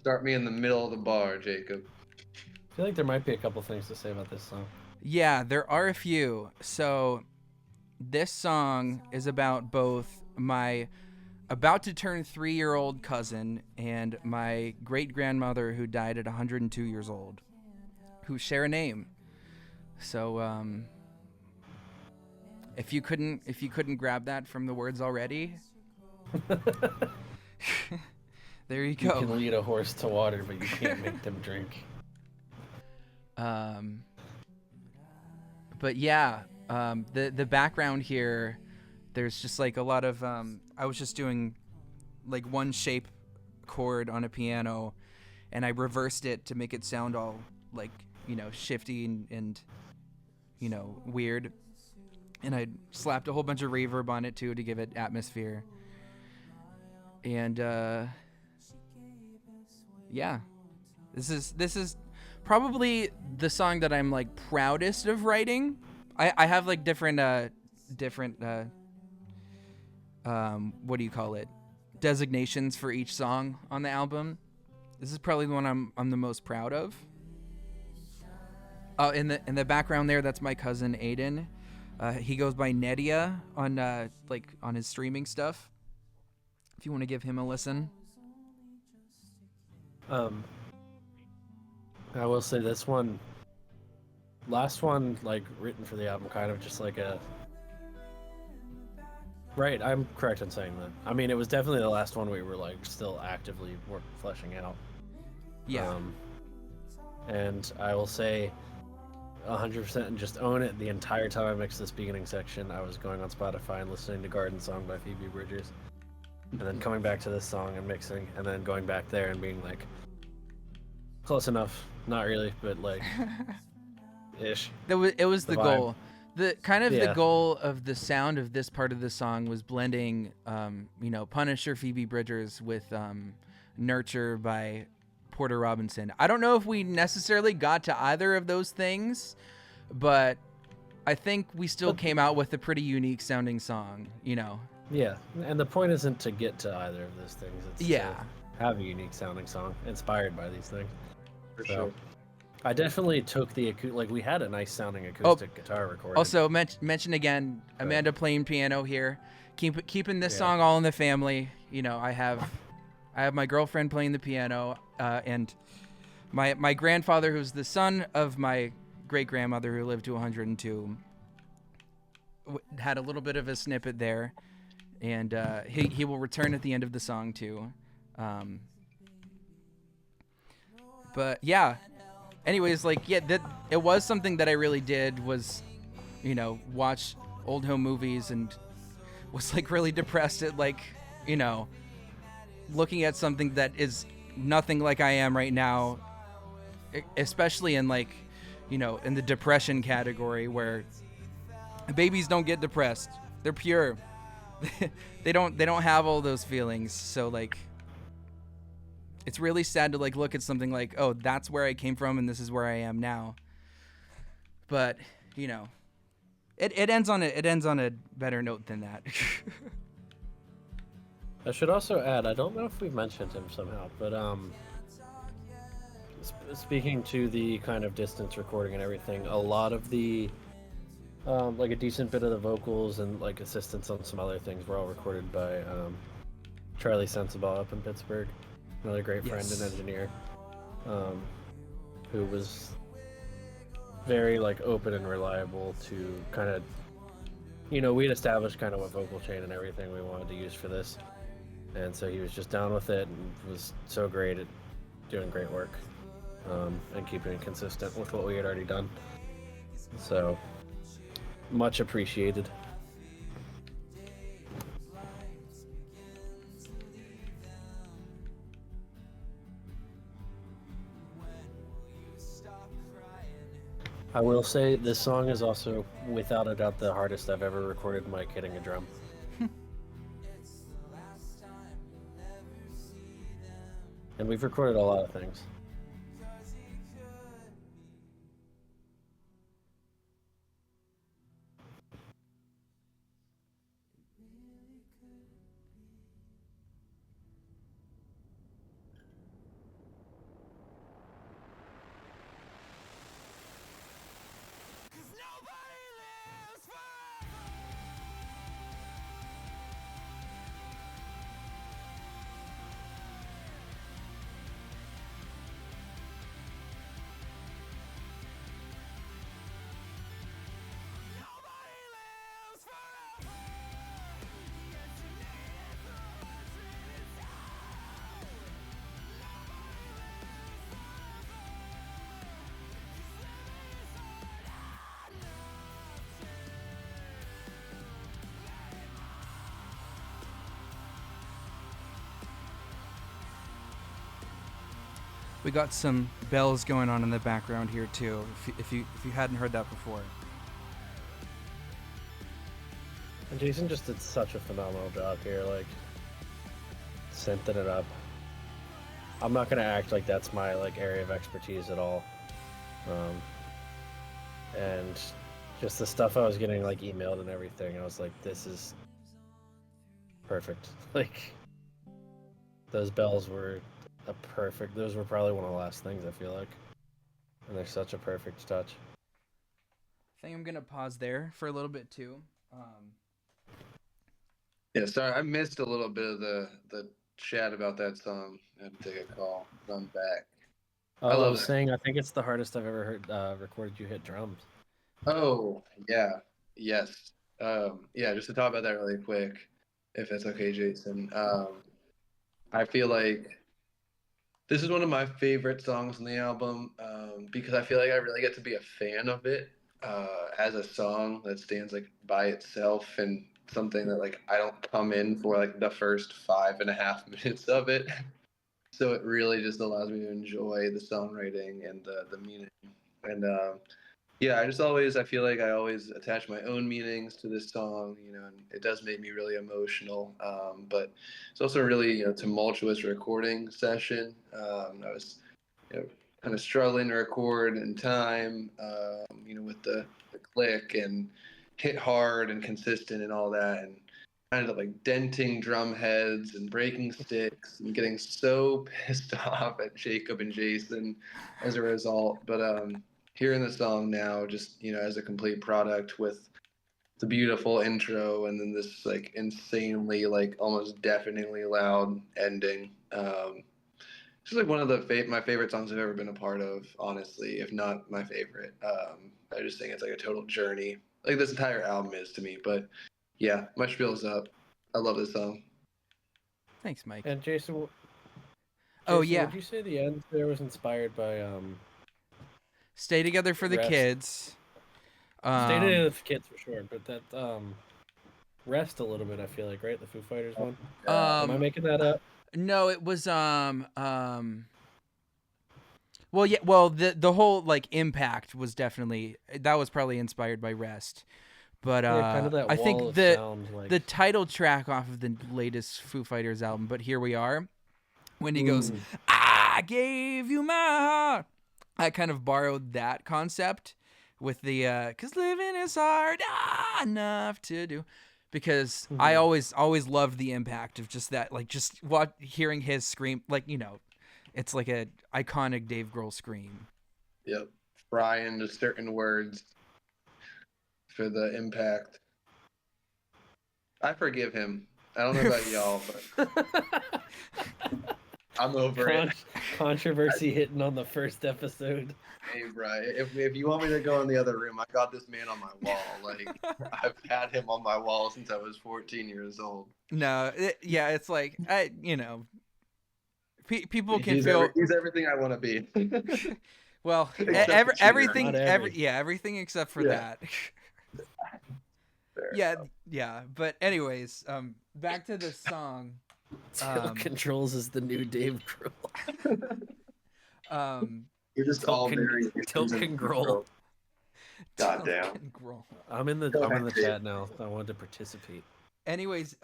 Start me in the middle of the bar, Jacob. I feel like there might be a couple things to say about this song. Yeah, there are a few. So this song is about both my about to turn 3-year-old cousin and my great-grandmother who died at 102 years old, who share a name. So if you couldn't grab that from the words already, there you You go. can lead a horse to water, but you can't make them drink. But yeah, the background here, there's just like a lot of I was just doing like one shape chord on a piano, and I reversed it to make it sound all like shifty and weird, and I slapped a whole bunch of reverb on it too to give it atmosphere. And yeah, this is probably the song that I'm like proudest of writing. I have like different what do you call it, designations for each song on the album. This is probably the one I'm the most proud of. Oh, in the background there, that's my cousin Aiden. He goes by Nedia on like on his streaming stuff. If you want to give him a listen. I will say this one, last one, like written for the album, kind of just like a. Right, I'm correct in saying that. I mean, it was definitely the last one we were like still actively fleshing out. Yeah. And I will say 100% and just own it. The entire time I mixed this beginning section, I was going on Spotify and listening to Garden Song by Phoebe Bridgers. And then coming back to this song and mixing, and then going back there and being like, close enough. Not really, but like, ish. It was the vibe. goal. The kind of the Yeah. goal of the sound of this part of the song was blending, Punisher Phoebe Bridgers with Nurture by Porter Robinson. I don't know if we necessarily got to either of those things, but I think we still came out with a pretty unique sounding song, Yeah, and the point isn't to get to either of those things. It's Yeah. to have a unique sounding song inspired by these things. For So, sure. I definitely took the like we had a nice sounding acoustic guitar recording. Also, mention again, Amanda playing piano here, keeping this Yeah. song all in the family. I have my girlfriend playing the piano, and my grandfather, who's the son of my great grandmother who lived to 102, had a little bit of a snippet there, and he will return at the end of the song too. But yeah. Anyways, that it was something that I really did was, watch old home movies and was like really depressed at looking at something that is nothing like I am right now, especially in in the depression category where babies don't get depressed. They're pure. They don't have all those feelings. So it's really sad to look at something like, oh, that's where I came from and this is where I am now. But it ends on a better note than that. I should also add, I don't know if we mentioned him somehow, but speaking to the kind of distance recording and everything, a lot of the like a decent bit of the vocals and like assistance on some other things were all recorded by Charlie Sensible up in Pittsburgh. Another great friend and engineer, who was very open and reliable to kind of, we'd established kind of what vocal chain and everything we wanted to use for this, and so he was just down with it and was so great at doing great work, and keeping it consistent with what we had already done. So much appreciated. I will say this song is also, without a doubt, the hardest I've ever recorded Mike hitting a drum. And we've recorded a lot of things. We got some bells going on in the background here too, if you hadn't heard that before. And Jason just did such a phenomenal job here, synthing it up. I'm not gonna act like that's my like area of expertise at all. And just the stuff I was getting like emailed and everything, I was like, this is perfect. Like those bells were those were probably one of the last things I feel like. And they're such a perfect touch. I think I'm gonna pause there for a little bit too. Yeah, sorry, I missed a little bit of the chat about that song. I had to take a call. I'm back. I love was that. saying I think it's the hardest I've ever heard recorded you hit drums. Oh, yeah. Yes. Yeah, just to talk about that really quick, if that's okay, Jason. I feel like this is one of my favorite songs on the album because I feel like I really get to be a fan of it as a song that stands like by itself and something that like I don't come in for like the first 5.5 minutes of it. So it really just allows me to enjoy the songwriting and the meaning. And yeah, I feel like I always attach my own meanings to this song, and it does make me really emotional. But it's also a really, tumultuous recording session. I was, kind of struggling to record in time, with the click and hit hard and consistent and all that. And I ended up like denting drum heads and breaking sticks and getting so pissed off at Jacob and Jason as a result. But hearing the song now, just as a complete product with the beautiful intro and then this like insanely like almost deafeningly loud ending. It's just like one of my favorite songs I've ever been a part of, honestly, if not my favorite. I just think it's like a total journey, like this entire album is to me. But yeah, my spiel's up. I love this song. Thanks, Mike. And Jason, Oh yeah, would you say the end there was inspired by Stay Together for the Rest? Kids. Stay Together for Kids for sure, but that Rest a little bit, I feel like, right? The Foo Fighters one. Am I making that up? No, it was well, yeah, well, the whole like impact was definitely, that was probably inspired by Rest. But Yeah, kind of that I wall think of sound, like the title track off of the latest Foo Fighters album, But Here We Are, when he goes, I gave you my heart, I kind of borrowed that concept with the 'cause living is hard enough to do, because I always loved the impact of just that, like just hearing his scream, like, it's like a iconic Dave Grohl scream. Yep, fry into certain words for the impact. I forgive him. I don't know about y'all, but I'm over it. Controversy hitting on the first episode. Hey, Bri, if you want me to go in the other room, I got this man on my wall. Like I've had him on my wall since I was 14 years old. No, it's like people can feel. He's everything I want to be. Well, Except everything, Not everything except for Yeah. that. Yeah. But anyways, back to the song. Controls is the new Dave Grohl. You're just all very Tilken Grohl. Goddamn. I'm in the chat now. I wanted to participate. Anyways,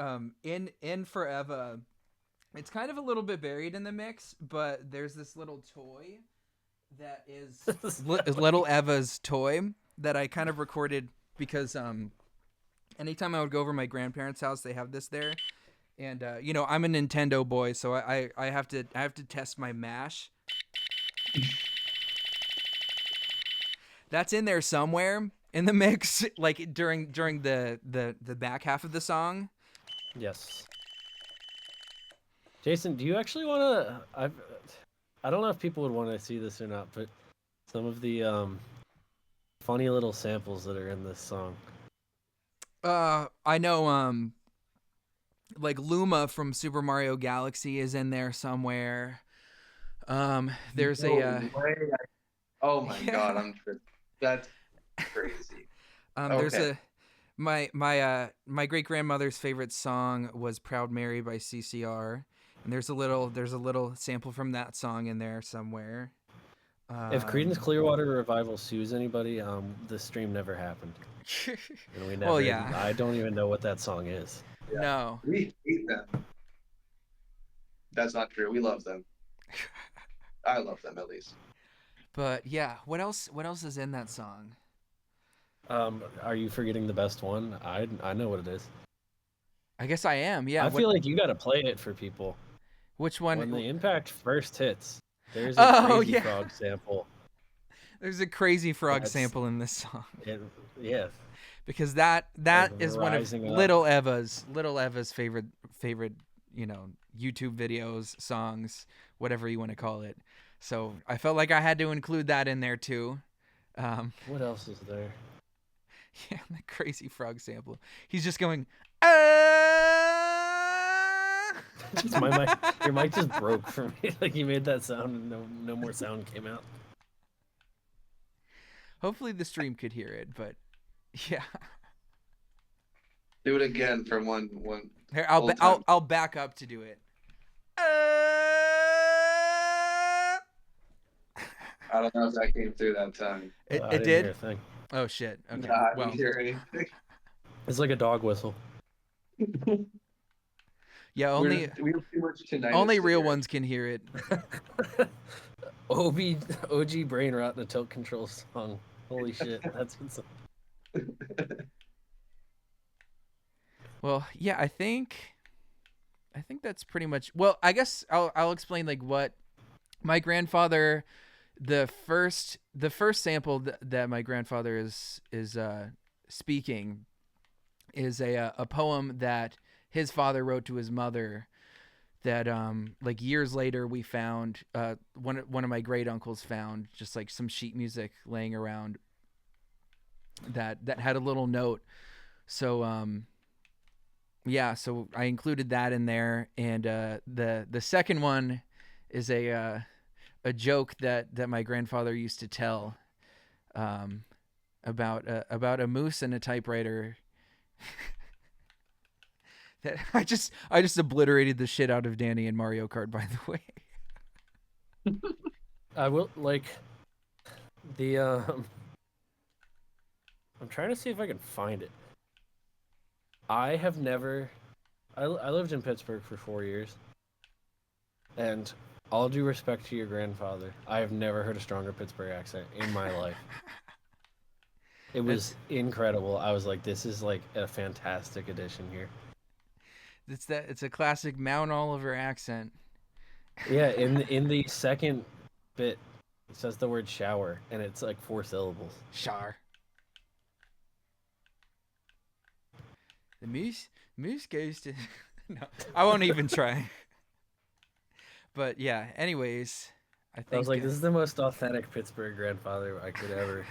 in Forever, it's kind of a little bit buried in the mix, but there's this little toy that is little Eva's toy that I kind of recorded because anytime I would go over my grandparents' house, they have this there, and I'm a Nintendo boy, so I have to test my mash. That's in there somewhere in the mix, like during the back half of the song. Yes. Jason, do you actually want to? I don't know if people would want to see this or not, but some of the funny little samples that are in this song. I know like Luma from Super Mario Galaxy is in there somewhere. There's oh my god, I'm tripping. That's crazy. There's a my great grandmother's favorite song was Proud Mary by CCR, and there's a little sample from that song in there somewhere. If Creedence Clearwater Revival sues anybody, this stream never happened. And we never, well, yeah. I don't even know what that song is. Yeah. No. We hate them. That's not true. We love them. I love them at least. But yeah, what else is in that song? Are you forgetting the best one? I know what it is. I guess I am. Yeah. I feel like you got to play it for people. Which one? When the impact first hits, there's a Oh, Crazy yeah. Frog sample. There's a Crazy Frog That's- sample in this song. Yeah. Because that Like is one of rising up. Little Eva's favorite YouTube videos, songs, whatever you want to call it. So I felt like I had to include that in there too. What else is there? Yeah, the Crazy Frog sample. He's just going. My mic, your mic just broke for me. Like you made that sound and no more sound came out. Hopefully the stream could hear it, but yeah. Do it again from one. Here, Old time. I'll back up to do it. I don't know if that came through that time. I It didn't did. hear a thing. Oh shit. Okay. Nah, I Well, didn't hear anything. It's like a dog whistle. yeah. Only We have too much tonight. real ones can hear it. OG brain rot in a tilt control song. Holy shit, that's insane. Well, yeah. I think that's pretty much. Well, I guess I'll explain like what my grandfather. The first sample that my grandfather is speaking is a poem that his father wrote to his mother that like years later we found one of my great uncles found just like some sheet music laying around that had a little note. So yeah, so I included that in there, and the second one is a joke that my grandfather used to tell about a moose and a typewriter. That I just obliterated the shit out of Danny in Mario Kart, by the way. I will like the I'm trying to see if I can find it. I have never I lived in Pittsburgh for 4 years. And all due respect to your grandfather, I have never heard a stronger Pittsburgh accent in my life. It was incredible. I was like, this is like a fantastic addition here. It's a classic Mount Oliver accent. Yeah, in the second bit, it says the word shower, and it's like 4 syllables. Char. The moose goes to. No, I won't even try. But yeah, anyways, I think I was like, this is the most authentic Pittsburgh grandfather I could ever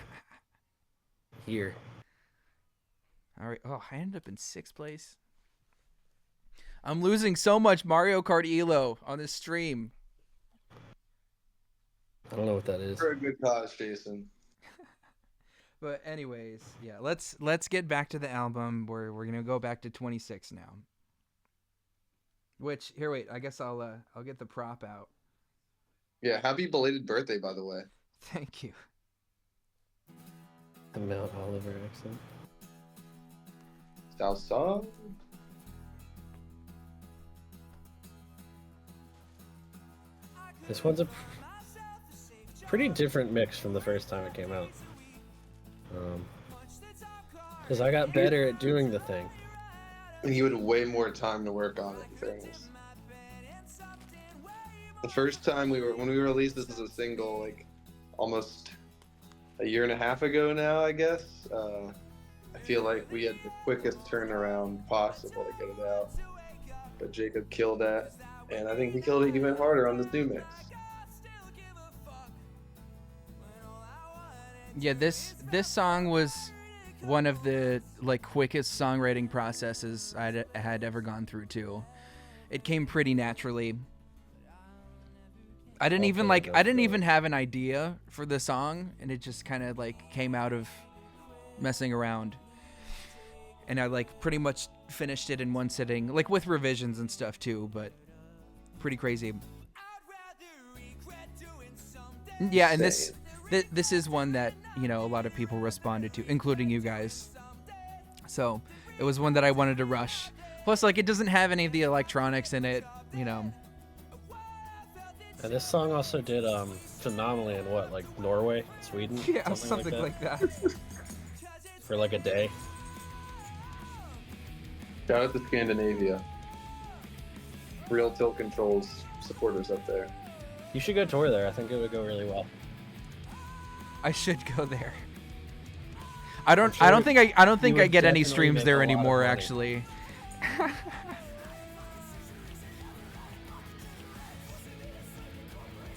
hear. All right. Oh, I ended up in 6th place. I'm losing so much Mario Kart Elo on this stream. I don't know what that is. For a good cause, Jason. But anyways, yeah, let's get back to the album. We're gonna go back to 26 now. Which here, wait, I guess I'll get the prop out. Yeah, happy belated birthday, by the way. Thank you. The Mount Oliver accent. South. This one's a pretty different mix from the first time it came out. Because I got better at doing the thing. And you had way more time to work on it, in fairness. The first time when we released this as a single, like almost a year and a half ago now, I guess. I feel like we had the quickest turnaround possible to get it out. But Jacob killed that, and I think he killed it even harder on this new mix. Yeah, this song was one of the like quickest songwriting processes I had ever gone through too. It came pretty naturally. I didn't even have an idea for the song, and it just kind of like came out of messing around. And I like pretty much finished it in one sitting, like with revisions and stuff too, but pretty crazy. Yeah, and this is one that, you know, a lot of people responded to, including you guys. So it was one that I wanted to rush. Plus, like, it doesn't have any of the electronics in it, you know. And this song also did phenomenally in what, like Norway, Sweden, Yeah, something like that, like that. for like a day. Shout out to Scandinavia. Real Tilt Controls supporters up there. You should go tour there. I think it would go really well. I should go there. I don't sure think I would get any definitely streams make a there lot of anymore, money. actually.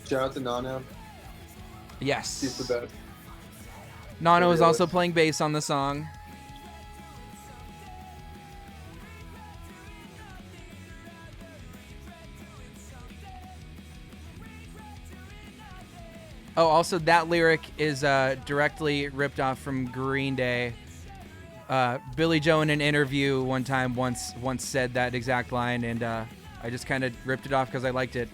Shout out to Nano. Yes. He's the best. Nano is Really? also playing bass on the song. Oh, also that lyric is directly ripped off from Green Day. Billy Joe in an interview one time once said that exact line, and I just kind of ripped it off because I liked it.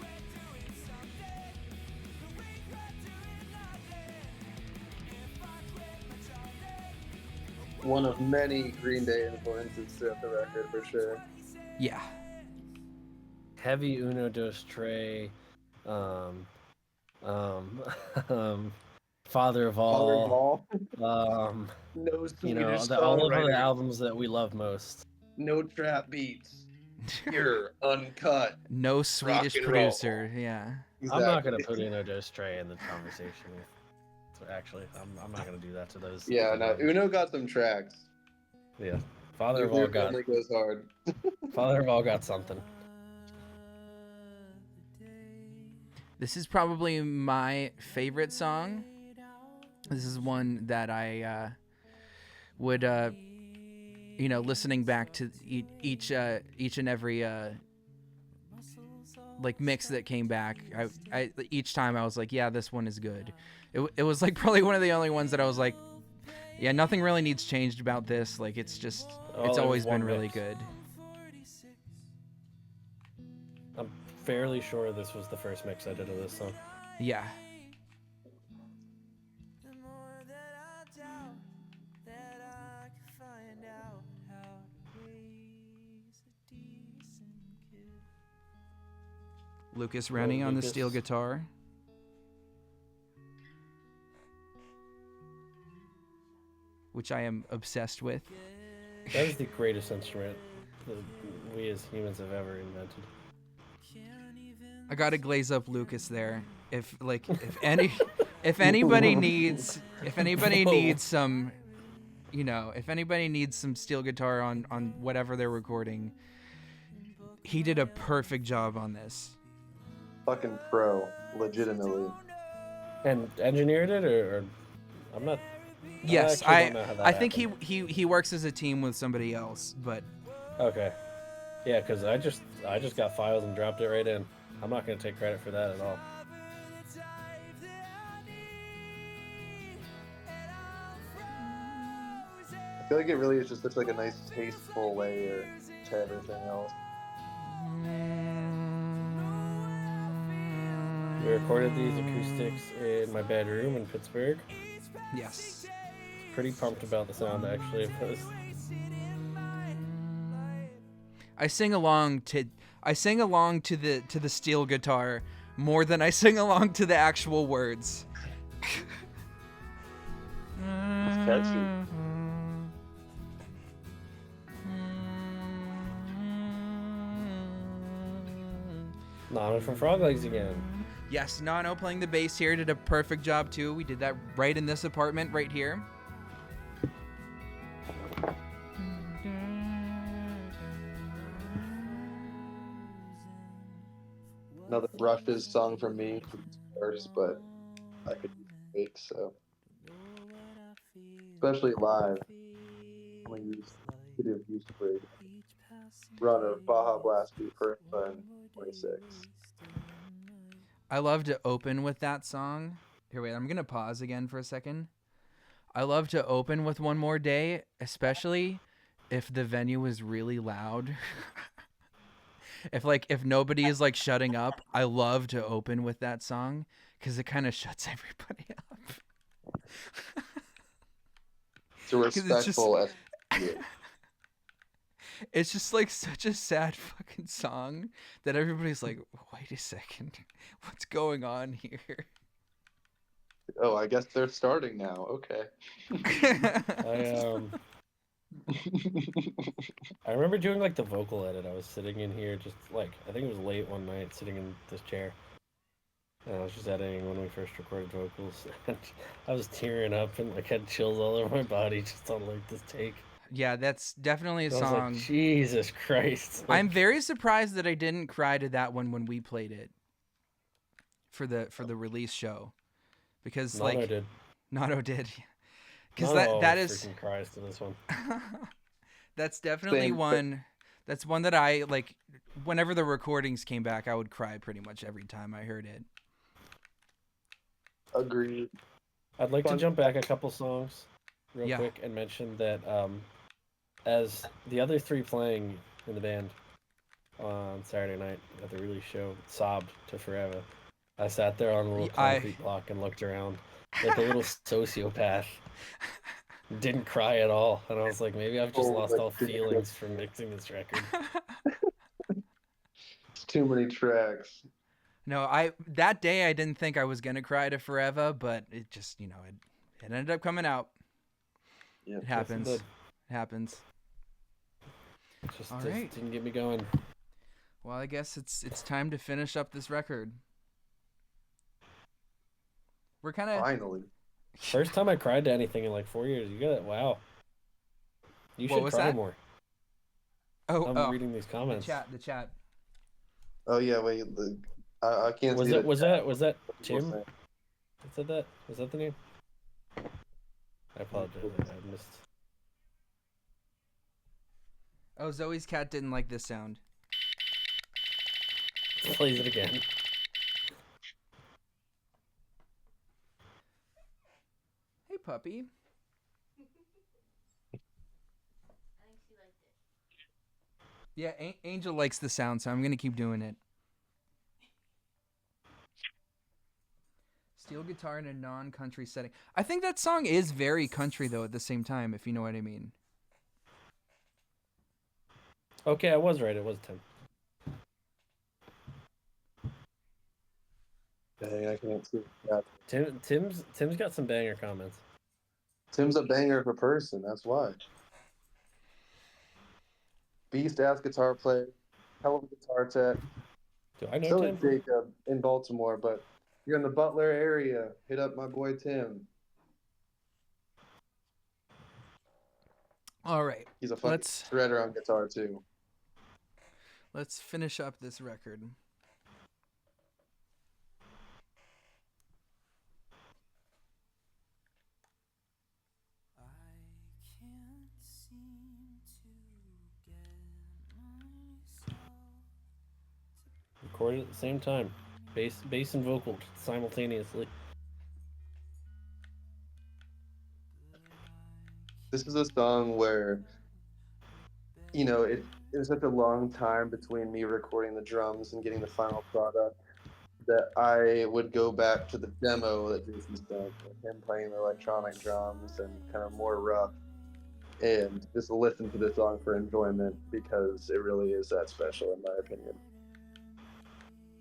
One of many Green Day influences throughout the record, for sure. Yeah. Heavy Uno Dos Tre, um, Father of All, No Swedish you know, all of the songwriter. albums that we love most. No trap beats. Pure, uncut. No Swedish and roll. producer. Yeah. I'm not gonna put Uno Dos Tre in the conversation. Actually, I'm not gonna do that to those. Yeah, no, Uno got some tracks. Yeah, Father of All Nuclear got Family goes hard. Father of All got something. This is probably my favorite song. This is one that I would, listening back to each and every like mix that came back. I each time I was like, yeah, this one is good. It was like probably one of the only ones that I was like, yeah, nothing really needs changed about this. Like it's just, it's always been really good. I'm fairly sure this was the first mix I did of this song. Yeah. Lucas Rennie on the steel guitar. Which I am obsessed with. That is the greatest instrument that we as humans have ever invented. I gotta glaze up Lucas there. If anybody needs some, if anybody needs some steel guitar on whatever they're recording, he did a perfect job on this. Fucking pro, legitimately. And engineered it, or I'm not. Yes, I think he works as a team with somebody else, but okay, yeah, because I just got files and dropped it right in. I'm not gonna take credit for that at all. I feel like it really is just such like a nice, tasteful layer to everything else. We recorded these acoustics in my bedroom in Pittsburgh. yes. Pretty pumped about the sound actually of this. I sing along to the steel guitar more than I sing along to the actual words. It's catchy. Nana from Frog Legs again. Yes, Nano playing the bass here did a perfect job too. We did that right in this apartment right here. Another Rushes song from me, first, but I could fake, so especially live. I'm gonna use video views break. Run of Baja Blast beat first on 26. I love to open with that song. Here, wait, I'm gonna pause again for a second. I love to open with One More Day, especially if the venue is really loud. If nobody is like shutting up, I love to open with that song because it kind of shuts everybody up. It's a respectful It's just like such a sad fucking song that everybody's like, wait a second, what's going on here? Oh, I guess they're starting now. Okay. I remember doing like the vocal edit. I was sitting in here just like I think it was late one night sitting in this chair. And I was just editing when we first recorded vocals and I was tearing up and like had chills all over my body just on like this take. Yeah, that's definitely a I was like, song. Jesus Christ. Like, I'm very surprised that I didn't cry to that one when we played it for the release show. Because Nano like did. Nato did. Because Nano that is freaking cries to this one. that's definitely Same. one. That's one that I like. Whenever the recordings came back, I would cry pretty much every time I heard it. Agreed. I'd like Fun. to jump back a couple songs real Yeah. quick and mention that as the other three playing in the band on Saturday night at the release show sobbed to Forever, I sat there on a little concrete block and looked around like a little sociopath. Didn't cry at all, and I was like, maybe I've just lost all feelings from mixing this record. It's too many tracks. No, that day I didn't think I was gonna cry to Forever, but it just it ended up coming out. Yeah, It happens. Yes, It happens. Just, All just right. didn't get me going. Well, I guess it's time to finish up this record. We're kind of Finally. First time I cried to anything in like 4 years. You got it. Wow. You What should was cry that? more. Oh, I'm reading these comments. the chat. Oh yeah, wait. I can't Was see it? the Was chat. that People Tim say. that said that? Was that the name? I apologize. I missed. Oh, Zoe's cat didn't like this sound. Plays it again. Hey, puppy. Yeah, Angel likes the sound, so I'm gonna keep doing it. Steel guitar in a non-country setting. I think that song is very country though. At the same time, if you know what I mean. Okay, I was right. It was Tim. Dang, I can't see that. Tim's got some banger comments. Tim's a banger of a person. That's why. Beast ass guitar player, hell of a guitar tech. Do I know So Tim? is Jacob in Baltimore, but if you're in the Butler area, hit up my boy Tim. All right. He's a fucking shredder on guitar too. Let's finish up this record. Recorded at the same time. Bass and vocal simultaneously. This is a song where, it was such a long time between me recording the drums and getting the final product that I would go back to the demo that Jason's done, with him playing the electronic drums and kind of more rough, and just listen to this song for enjoyment because it really is that special in my opinion.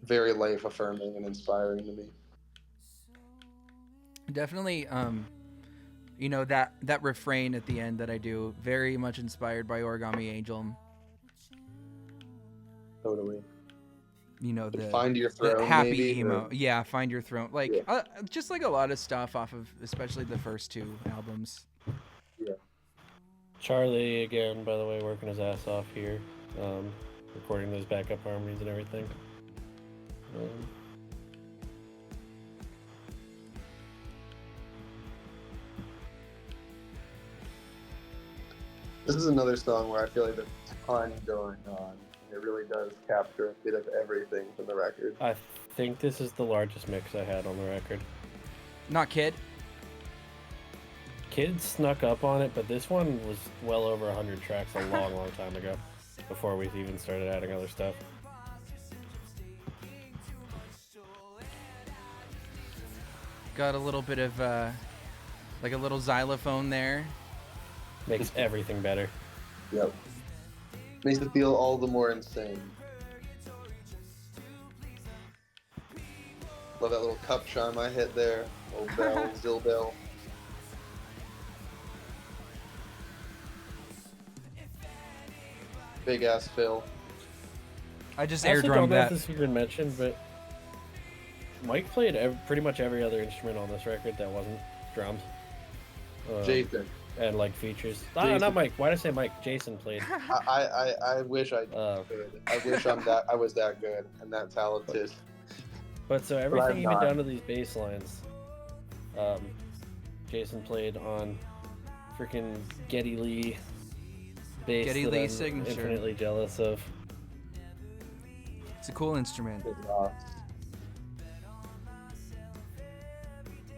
Very life affirming and inspiring to me. Definitely, that refrain at the end that I do, very much inspired by Origami Angel. Totally. The Find Your Throne, the happy maybe, emo. or... Yeah, Find Your Throne. Like, yeah. Just like a lot of stuff off of, especially the first two albums. Yeah. Charlie, again, by the way, working his ass off here. Recording those backup harmonies and everything. This is another song where I feel like there's a ton going on. It really does capture a bit of everything from the record. I think this is the largest mix I had on the record. Not Kid. Kid snuck up on it, but this one was well over 100 tracks a long, long time ago, before we even started adding other stuff. Got a little bit of, like a little xylophone there. Makes everything better. Yep. Makes it feel all the more insane. Love that little cup chime I hit there. Old bell, Zill bell. Big ass Phil. I just I also air don't drummed know if that. this has been mentioned, but Mike played pretty much every other instrument on this record that wasn't drums. Jason. And like features. Jason. Not Mike. Why did I say Mike? Jason played. I wish I could. I wish I was that good and that talented. But so I'm everything even not. down to these bass lines, Jason played on freaking Geddy Lee bass Geddy that Lee I'm signature. infinitely jealous of. It's a cool instrument.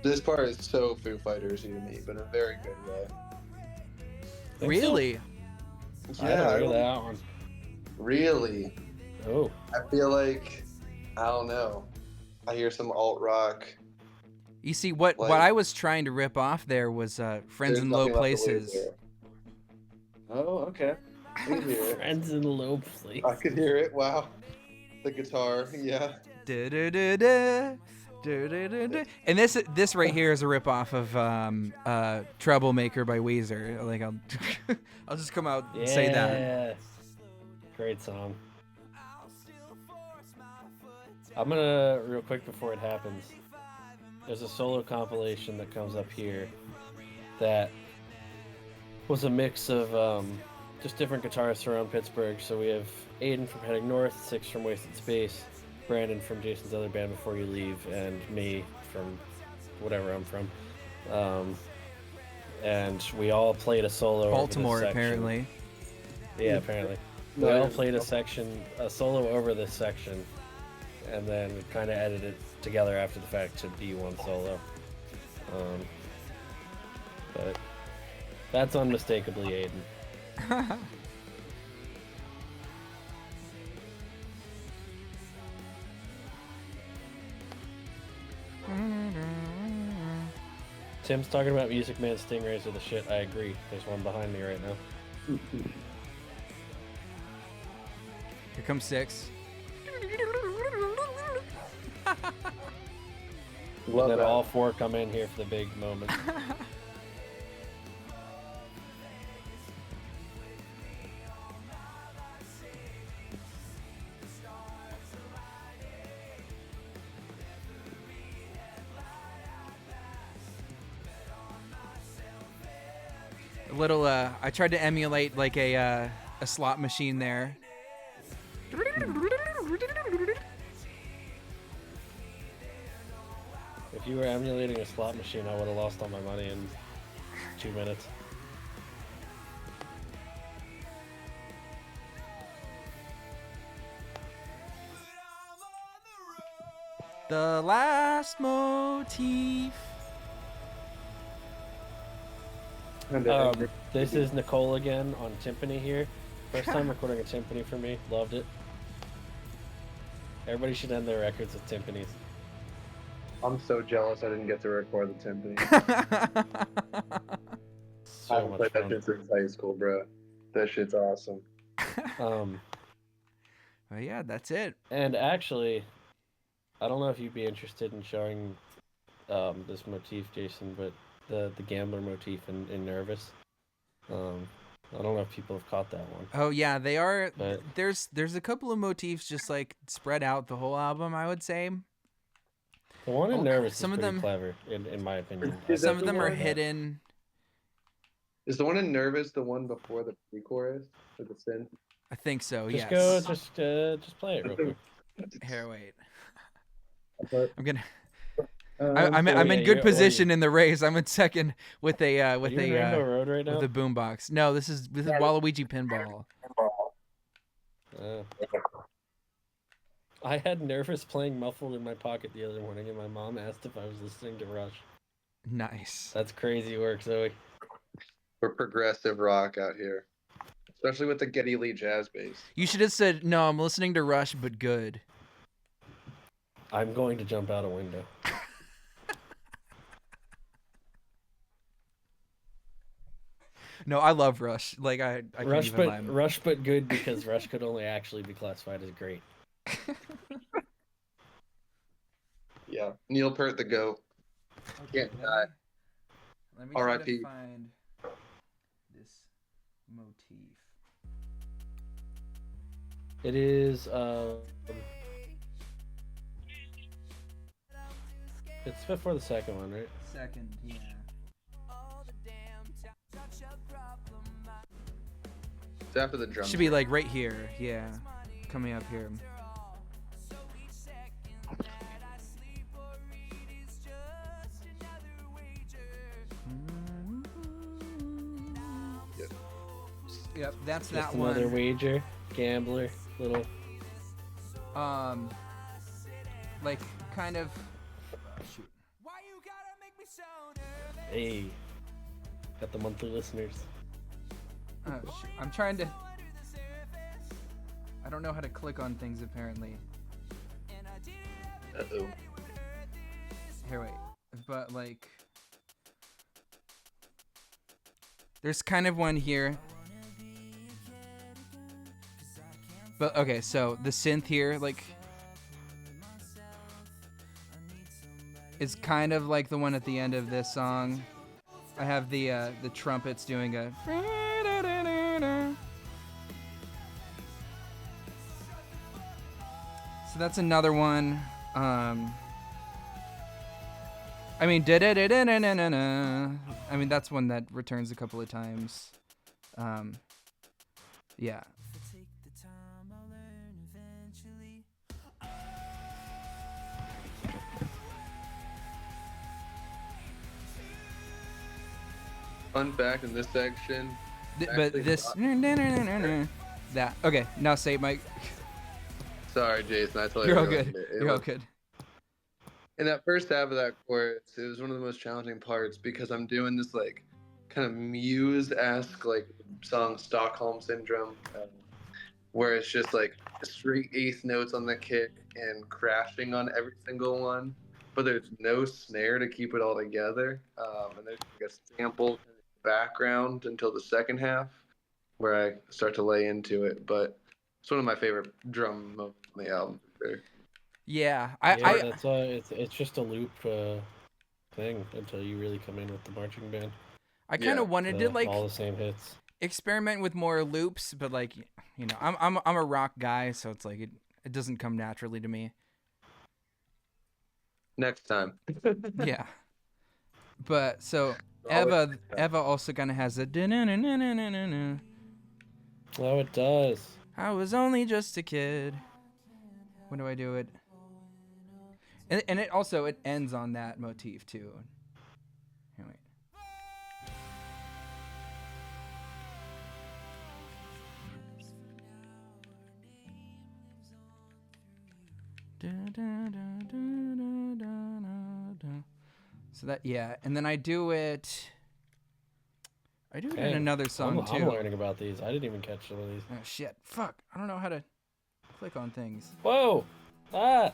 This part is so Foo Fighters to me, but in a very good way. Think Really? So? I haven't heard that one. Really? Oh. I feel like, I don't know. I hear some alt rock. You see, what I was trying to rip off there was Friends There's in Low nothing left to lose Places. there. Oh, okay. I can hear it. Friends in Low Places. I could hear it. Wow. The guitar, yeah. Da-da-da-da, da-da-da-da. And this right here is a rip off of Troublemaker by Weezer. Like I'll just come out and say that. Great song. I'm gonna real quick before it happens. There's a solo compilation that comes up here that was a mix of just different guitarists around Pittsburgh. So we have Aiden from Heading North, Six from Wasted Space, Brandon from Jason's other band Before You Leave, and me from whatever I'm from. And we all played a solo. Baltimore, over this section. apparently. Yeah, apparently. We all played a solo over this section, and then we kind of edited it together after the fact to be one solo. But that's unmistakably Aiden. Tim's talking about Music Man Stingrays are the shit. I agree. There's one behind me right now. Here comes 6. And then all 4 come in here for the big moment. A little I tried to emulate like a slot machine there. If you were emulating a slot machine, I would have lost all my money in 2 minutes. The last motif. This is Nicole again on timpani here. First time recording a timpani for me. Loved it. Everybody should end their records with timpanis. I'm so jealous I didn't get to record the timpani. So I haven't much played that fun. shit since high school, bro. That shit's awesome. Well, yeah, that's it. And actually, I don't know if you'd be interested in showing this motif, Jason, but the gambler motif in Nervous. I don't know if people have caught that one. Oh yeah, they are. But There's a couple of motifs just like spread out the whole album, I would say. the one in Nervous some is of pretty them- clever, in my opinion. Is Some that of them the are one? hidden. Is the one in Nervous the one before the pre-chorus with the synth? I think so. Just yes. go, just play it real quick. Here, wait. But, I'm gonna. um, I'm yeah, in good you're- position in the race. I'm in second with a Are you in Rainbow Road right now? with a boombox. No, this is Waluigi Pinball. I had Nervous playing muffled in my pocket the other morning, and my mom asked if I was listening to Rush. Nice. That's crazy work, Zoe. We're progressive rock out here, especially with the Geddy Lee jazz bass. You should have said no. I'm listening to Rush, but good. I'm going to jump out a window. No, I love Rush. Like I can't Rush, even but lie. Rush, but good because Rush could only actually be classified as great. Yeah, Neil Peart the goat. Okay, Can't deny. let me try to R.I.P. find this motif. It is. It's before the second one, right? Second, yeah. It's after the drums. Should be like right here, yeah. Coming up here. Yep, that's Just that another one. wager, gambler, little. Like kind of. Shoot. Hey, got the monthly listeners. Shoot. I'm trying to. I don't know how to click on things apparently. Uh-oh. Here, wait. But like, there's kind of one here. But okay, so the synth here, like, is kind of like the one at the end of this song. I have the trumpets doing a. So that's another one. I mean, I mean, that's one that returns a couple of times. Yeah. Fun fact in this section. But this. That. Okay, now say it, Mike. Sorry, Jason. I totally You're all ruined good. it. It You're all was- good. In that first half of that chorus, it was one of the most challenging parts because I'm doing this like kind of Muse-esque like song Stockholm Syndrome, where it's just like straight eighth notes on the kick and crashing on every single one, but there's no snare to keep it all together. And there's like a sample background until the second half where I start to lay into it. But it's one of my favorite drum moments on the album. For sure. Yeah, Yeah, that's it's just a loop thing until you really come in with the marching band. I kind of wanted to like all the same hits. experiment with more loops, but like, you know, I'm a rock guy, so it's like it doesn't come naturally to me. Next time. Yeah. But so Eva also kind of has a. Oh, it does. I was only just a kid. When do I do it? And it also it ends on that motif too. Here, wait. So that, yeah, and then I do it in another song too. I'm learning about these. I didn't even catch some of these. Oh shit! Fuck! I don't know how to click on things. Whoa! Ah!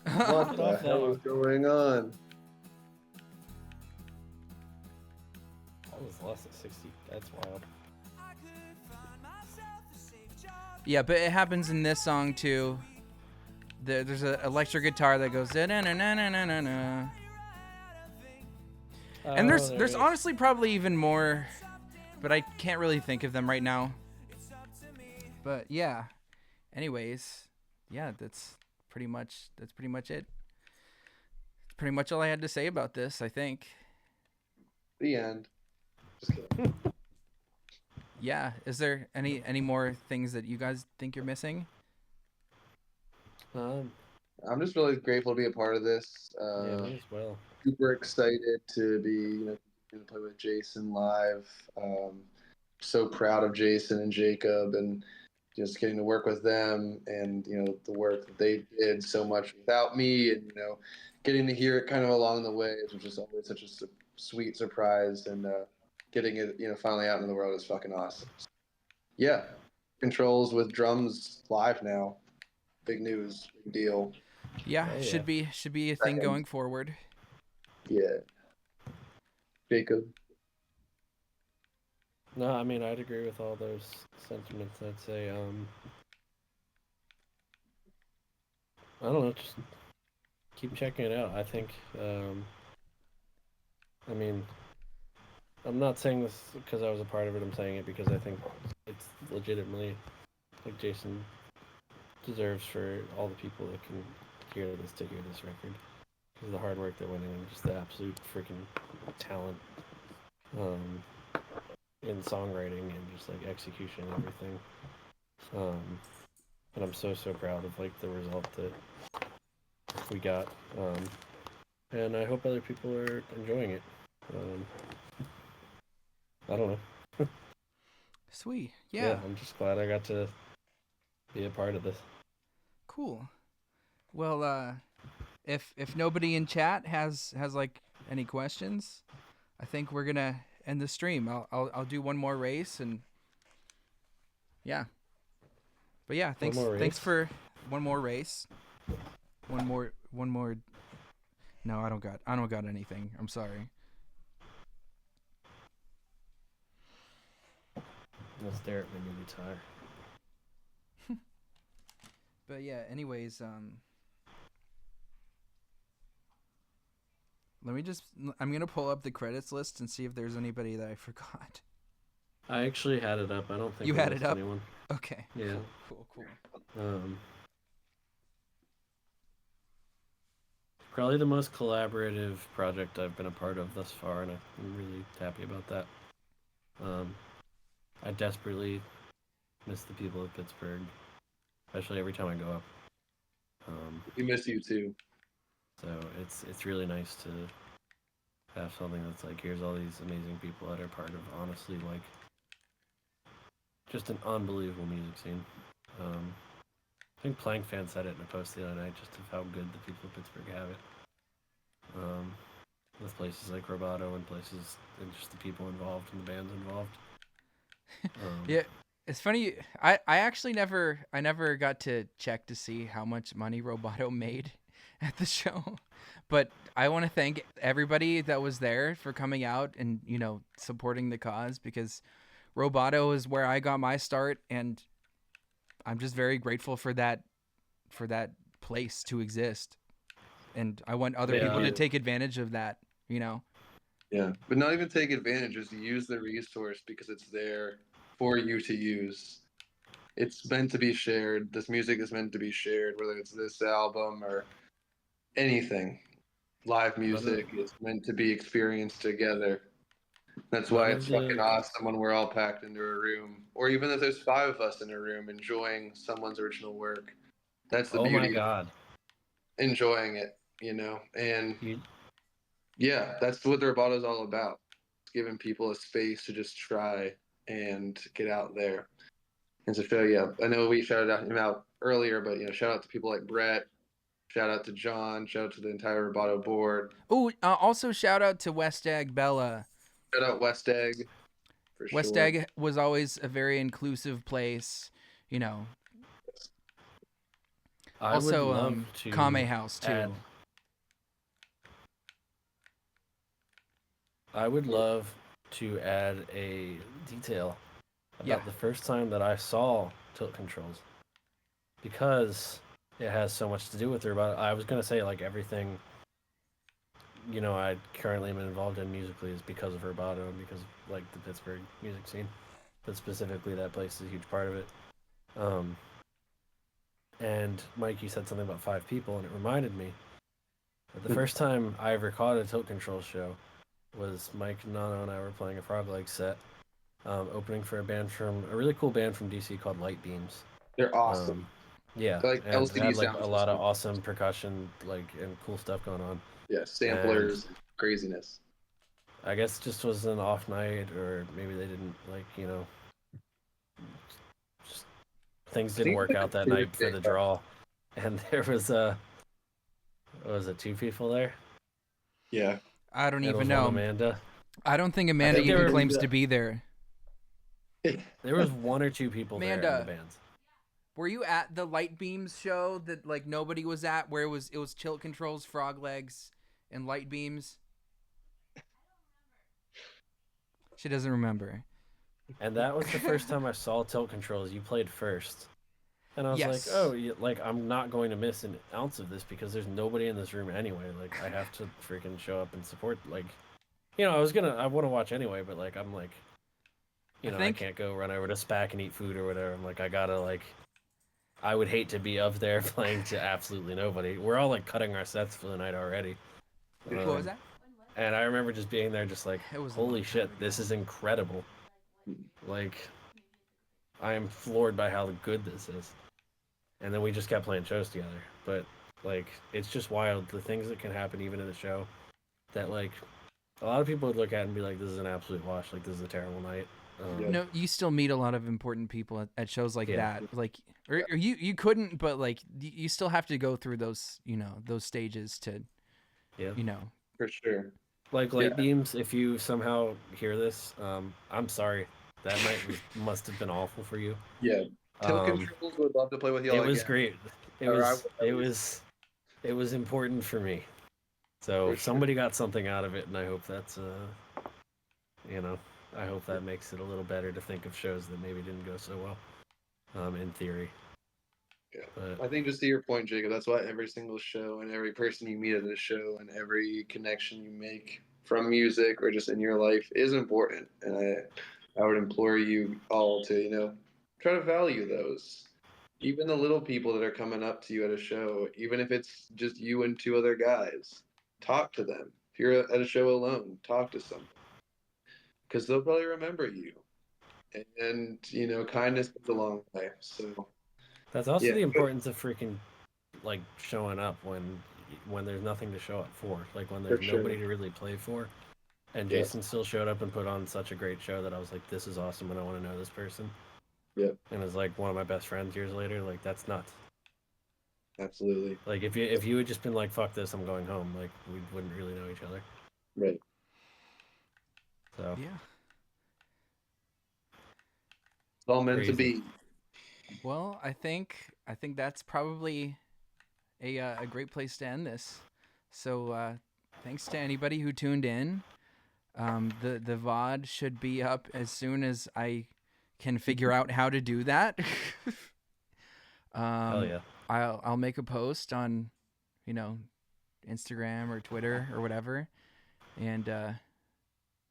What the hell is going on? That was less than 60. That's wild. Yeah, but it happens in this song too. There's an electric guitar that goes na-na-na-na-na-na. And there's honestly probably even more, but I can't really think of them right now. But yeah. Anyways, yeah, that's pretty much it. That's pretty much all I had to say about this, I think. The end. Just kidding. Yeah, is there any more things that you guys think you're missing? I'm just really grateful to be a part of this. Yeah, me as well. Super excited to be, going to play with Jason live. So proud of Jason and Jacob, and just getting to work with them, and the work that they did so much without me, and getting to hear it kind of along the way, which is always such a sweet surprise, and getting it finally out into the world is fucking awesome. Yeah, Contrls with drums live now. Big news, big deal. Yeah, should be a thing going forward. Yeah. Jacob. No, I mean I'd agree with all those sentiments. I'd say I don't know, just keep checking it out. I think I mean I'm not saying this because I was a part of it. I'm saying it because I think it's legitimately like Jason deserves for all the people that can hear this to hear this record. Because the hard work that went in and just the absolute freaking talent um, in songwriting and just like execution and everything. And I'm so proud of like the result that we got. And I hope other people are enjoying it. I don't know. Sweet. Yeah, Yeah. I'm just glad I got to be a part of this. Cool. Well, if nobody in chat has like any questions, I think we're gonna end the stream. I'll do one more race and yeah. But yeah, thanks for one more race. One more. No, I don't got anything. I'm sorry. I'll stare at my new guitar. But yeah, anyways, I'm gonna pull up the credits list and see if there's anybody that I forgot. I actually had it up. I don't think you we had it missed up. anyone. Okay. Yeah. Cool. Probably the most collaborative project I've been a part of thus far, and I'm really happy about that. I desperately miss the people of Pittsburgh, especially every time I go up. We miss you too. So it's really nice to have something that's like, here's all these amazing people that are part of, honestly, like just an unbelievable music scene. I think Plank Fan said it in a post the other night, just of how good the people of Pittsburgh have it. With places like Roboto and places and just the people involved and the bands involved. Yeah, it's funny. I actually never got to check to see how much money Roboto made at the show, but I want to thank everybody that was there for coming out and supporting the cause, because Roboto is where I got my start, and I'm just very grateful for that place to exist, and I want other people to take advantage of that. Yeah, but not even take advantage, is use the resource because it's there for you to use. It's meant to be shared. This music is meant to be shared, whether it's this album or anything. Live music is meant to be experienced together. That's why it's fucking awesome when we're all packed into a room, or even if there's 5 of us in a room enjoying someone's original work. That's the beauty. Oh my god! Enjoying it, and yeah, that's what the Roboto is all about. It's giving people a space to just try and get out there. And so, yeah, I know we shouted him out earlier, but shout out to people like Brett, shout out to John, shout out to the entire Roboto board. Oh, also shout out to West Egg Bella. Shout out West Egg. For West sure. Egg was always a very inclusive place, Also, would love to Kame House too. I would love to add a detail about the first time that I saw Tilt Controls, because it has so much to do with Roboto. I was gonna say like everything, I currently am involved in musically is because of Roboto and because of, like, the Pittsburgh music scene, but specifically that place is a huge part of it. And Mikey said something about 5 people, and it reminded me that the first time I ever caught a Tilt Control show was Mike, Nano, and I were playing a Frog Leg set, opening for a really cool band from DC called Light Beams. They're awesome. Yeah, like and LCD they had like sound a lot of awesome percussion, and cool stuff going on. Yeah, samplers, and craziness. I guess it just was an off night, or maybe they didn't just things didn't work out that night for the draw, and there was was it 2 people there? Yeah, I don't even know. Amanda. I don't think Amanda even claims to be there. There was 1 or 2 people there in the bands. Were you at the Light Beams show that like nobody was at, where it was Tilt Controls, Frog Legs, and Light Beams? She doesn't remember. And that was the first time I saw Tilt Controls. You played first. And I was like, Yes. oh, like, I'm not going to miss an ounce of this because there's nobody in this room anyway. Like, I have to freaking show up and support. Like, I want to watch anyway, but, like, I'm like, I I think can't go run over to SPAC and eat food or whatever. I'm like, I gotta, like, I would hate to be up there playing to absolutely nobody. We're all, like, cutting our sets for the night already. what was that? And I remember just being there just like, It was a holy long time shit, ago. this is incredible. Like, I am floored by how good this is. And then we just kept playing shows together. But, like, it's just wild the things that can happen even in a show that, like, a lot of people would look at and be like, this is an absolute wash. Like, this is a terrible night. Yeah. No, you still meet a lot of important people at shows like Yeah. that. Like, or you couldn't, but like you still have to go through those, those stages to, Yeah. For sure. Like, Yeah. Light Beams, if you somehow hear this, I'm sorry. That night must have been awful for you. Yeah. Tilt Um, Controls would love to play with y'all it was again. great. It Or I was, would at it least. was, it was important for me. So For sure. somebody got something out of it, and I hope that's I hope that makes it a little better to think of shows that maybe didn't go so well, in theory. Yeah. But I think just to your point, Jacob, that's why every single show and every person you meet at this show and every connection you make from music or just in your life is important. And I would implore you all to, try to value those. Even the little people that are coming up to you at a show, even if it's just you and two other guys, talk to them. If you're at a show alone, talk to someone because they'll probably remember you. And, kindness goes a long way. So, that's also yeah, the importance of freaking like showing up when there's nothing to show up for. Like when for there's sure. nobody to really play for. And Yeah, Jason still showed up and put on such a great show that I was like, this is awesome and I want to know this person. yeah, And it's like one of my best friends years later. Like that's nuts. absolutely. Like if you had just been like, fuck this, I'm going home, like we wouldn't really know each other. Right. So Yeah. It's all meant to crazy. be. Well, I think that's probably a great place to end this. So thanks to anybody who tuned in. The VOD should be up as soon as I can figure out how to do that. Hell yeah. I'll make a post on, Instagram or Twitter or whatever. And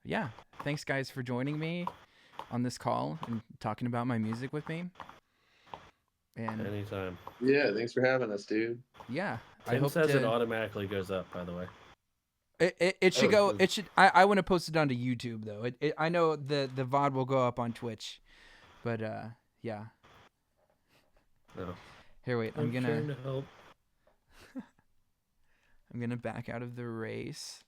yeah, thanks guys for joining me on this call and talking about my music with me. And Anytime. Yeah, thanks for having us, dude. yeah, I Tim hope says it to. automatically goes up, by the way. It should Oh, go. cool. It should. I want to post it onto YouTube though. I know the VOD will go up on Twitch, but yeah. No. Here, wait. I'm trying to help. I'm gonna back out of the race.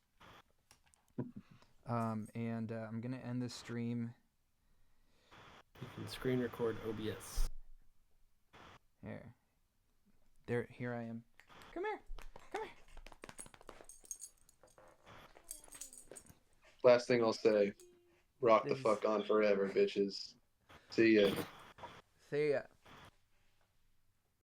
And I'm gonna end the stream. You can screen record OBS. Here I am. Come here. Last thing I'll say, rock the fuck on forever, bitches. See ya. See ya.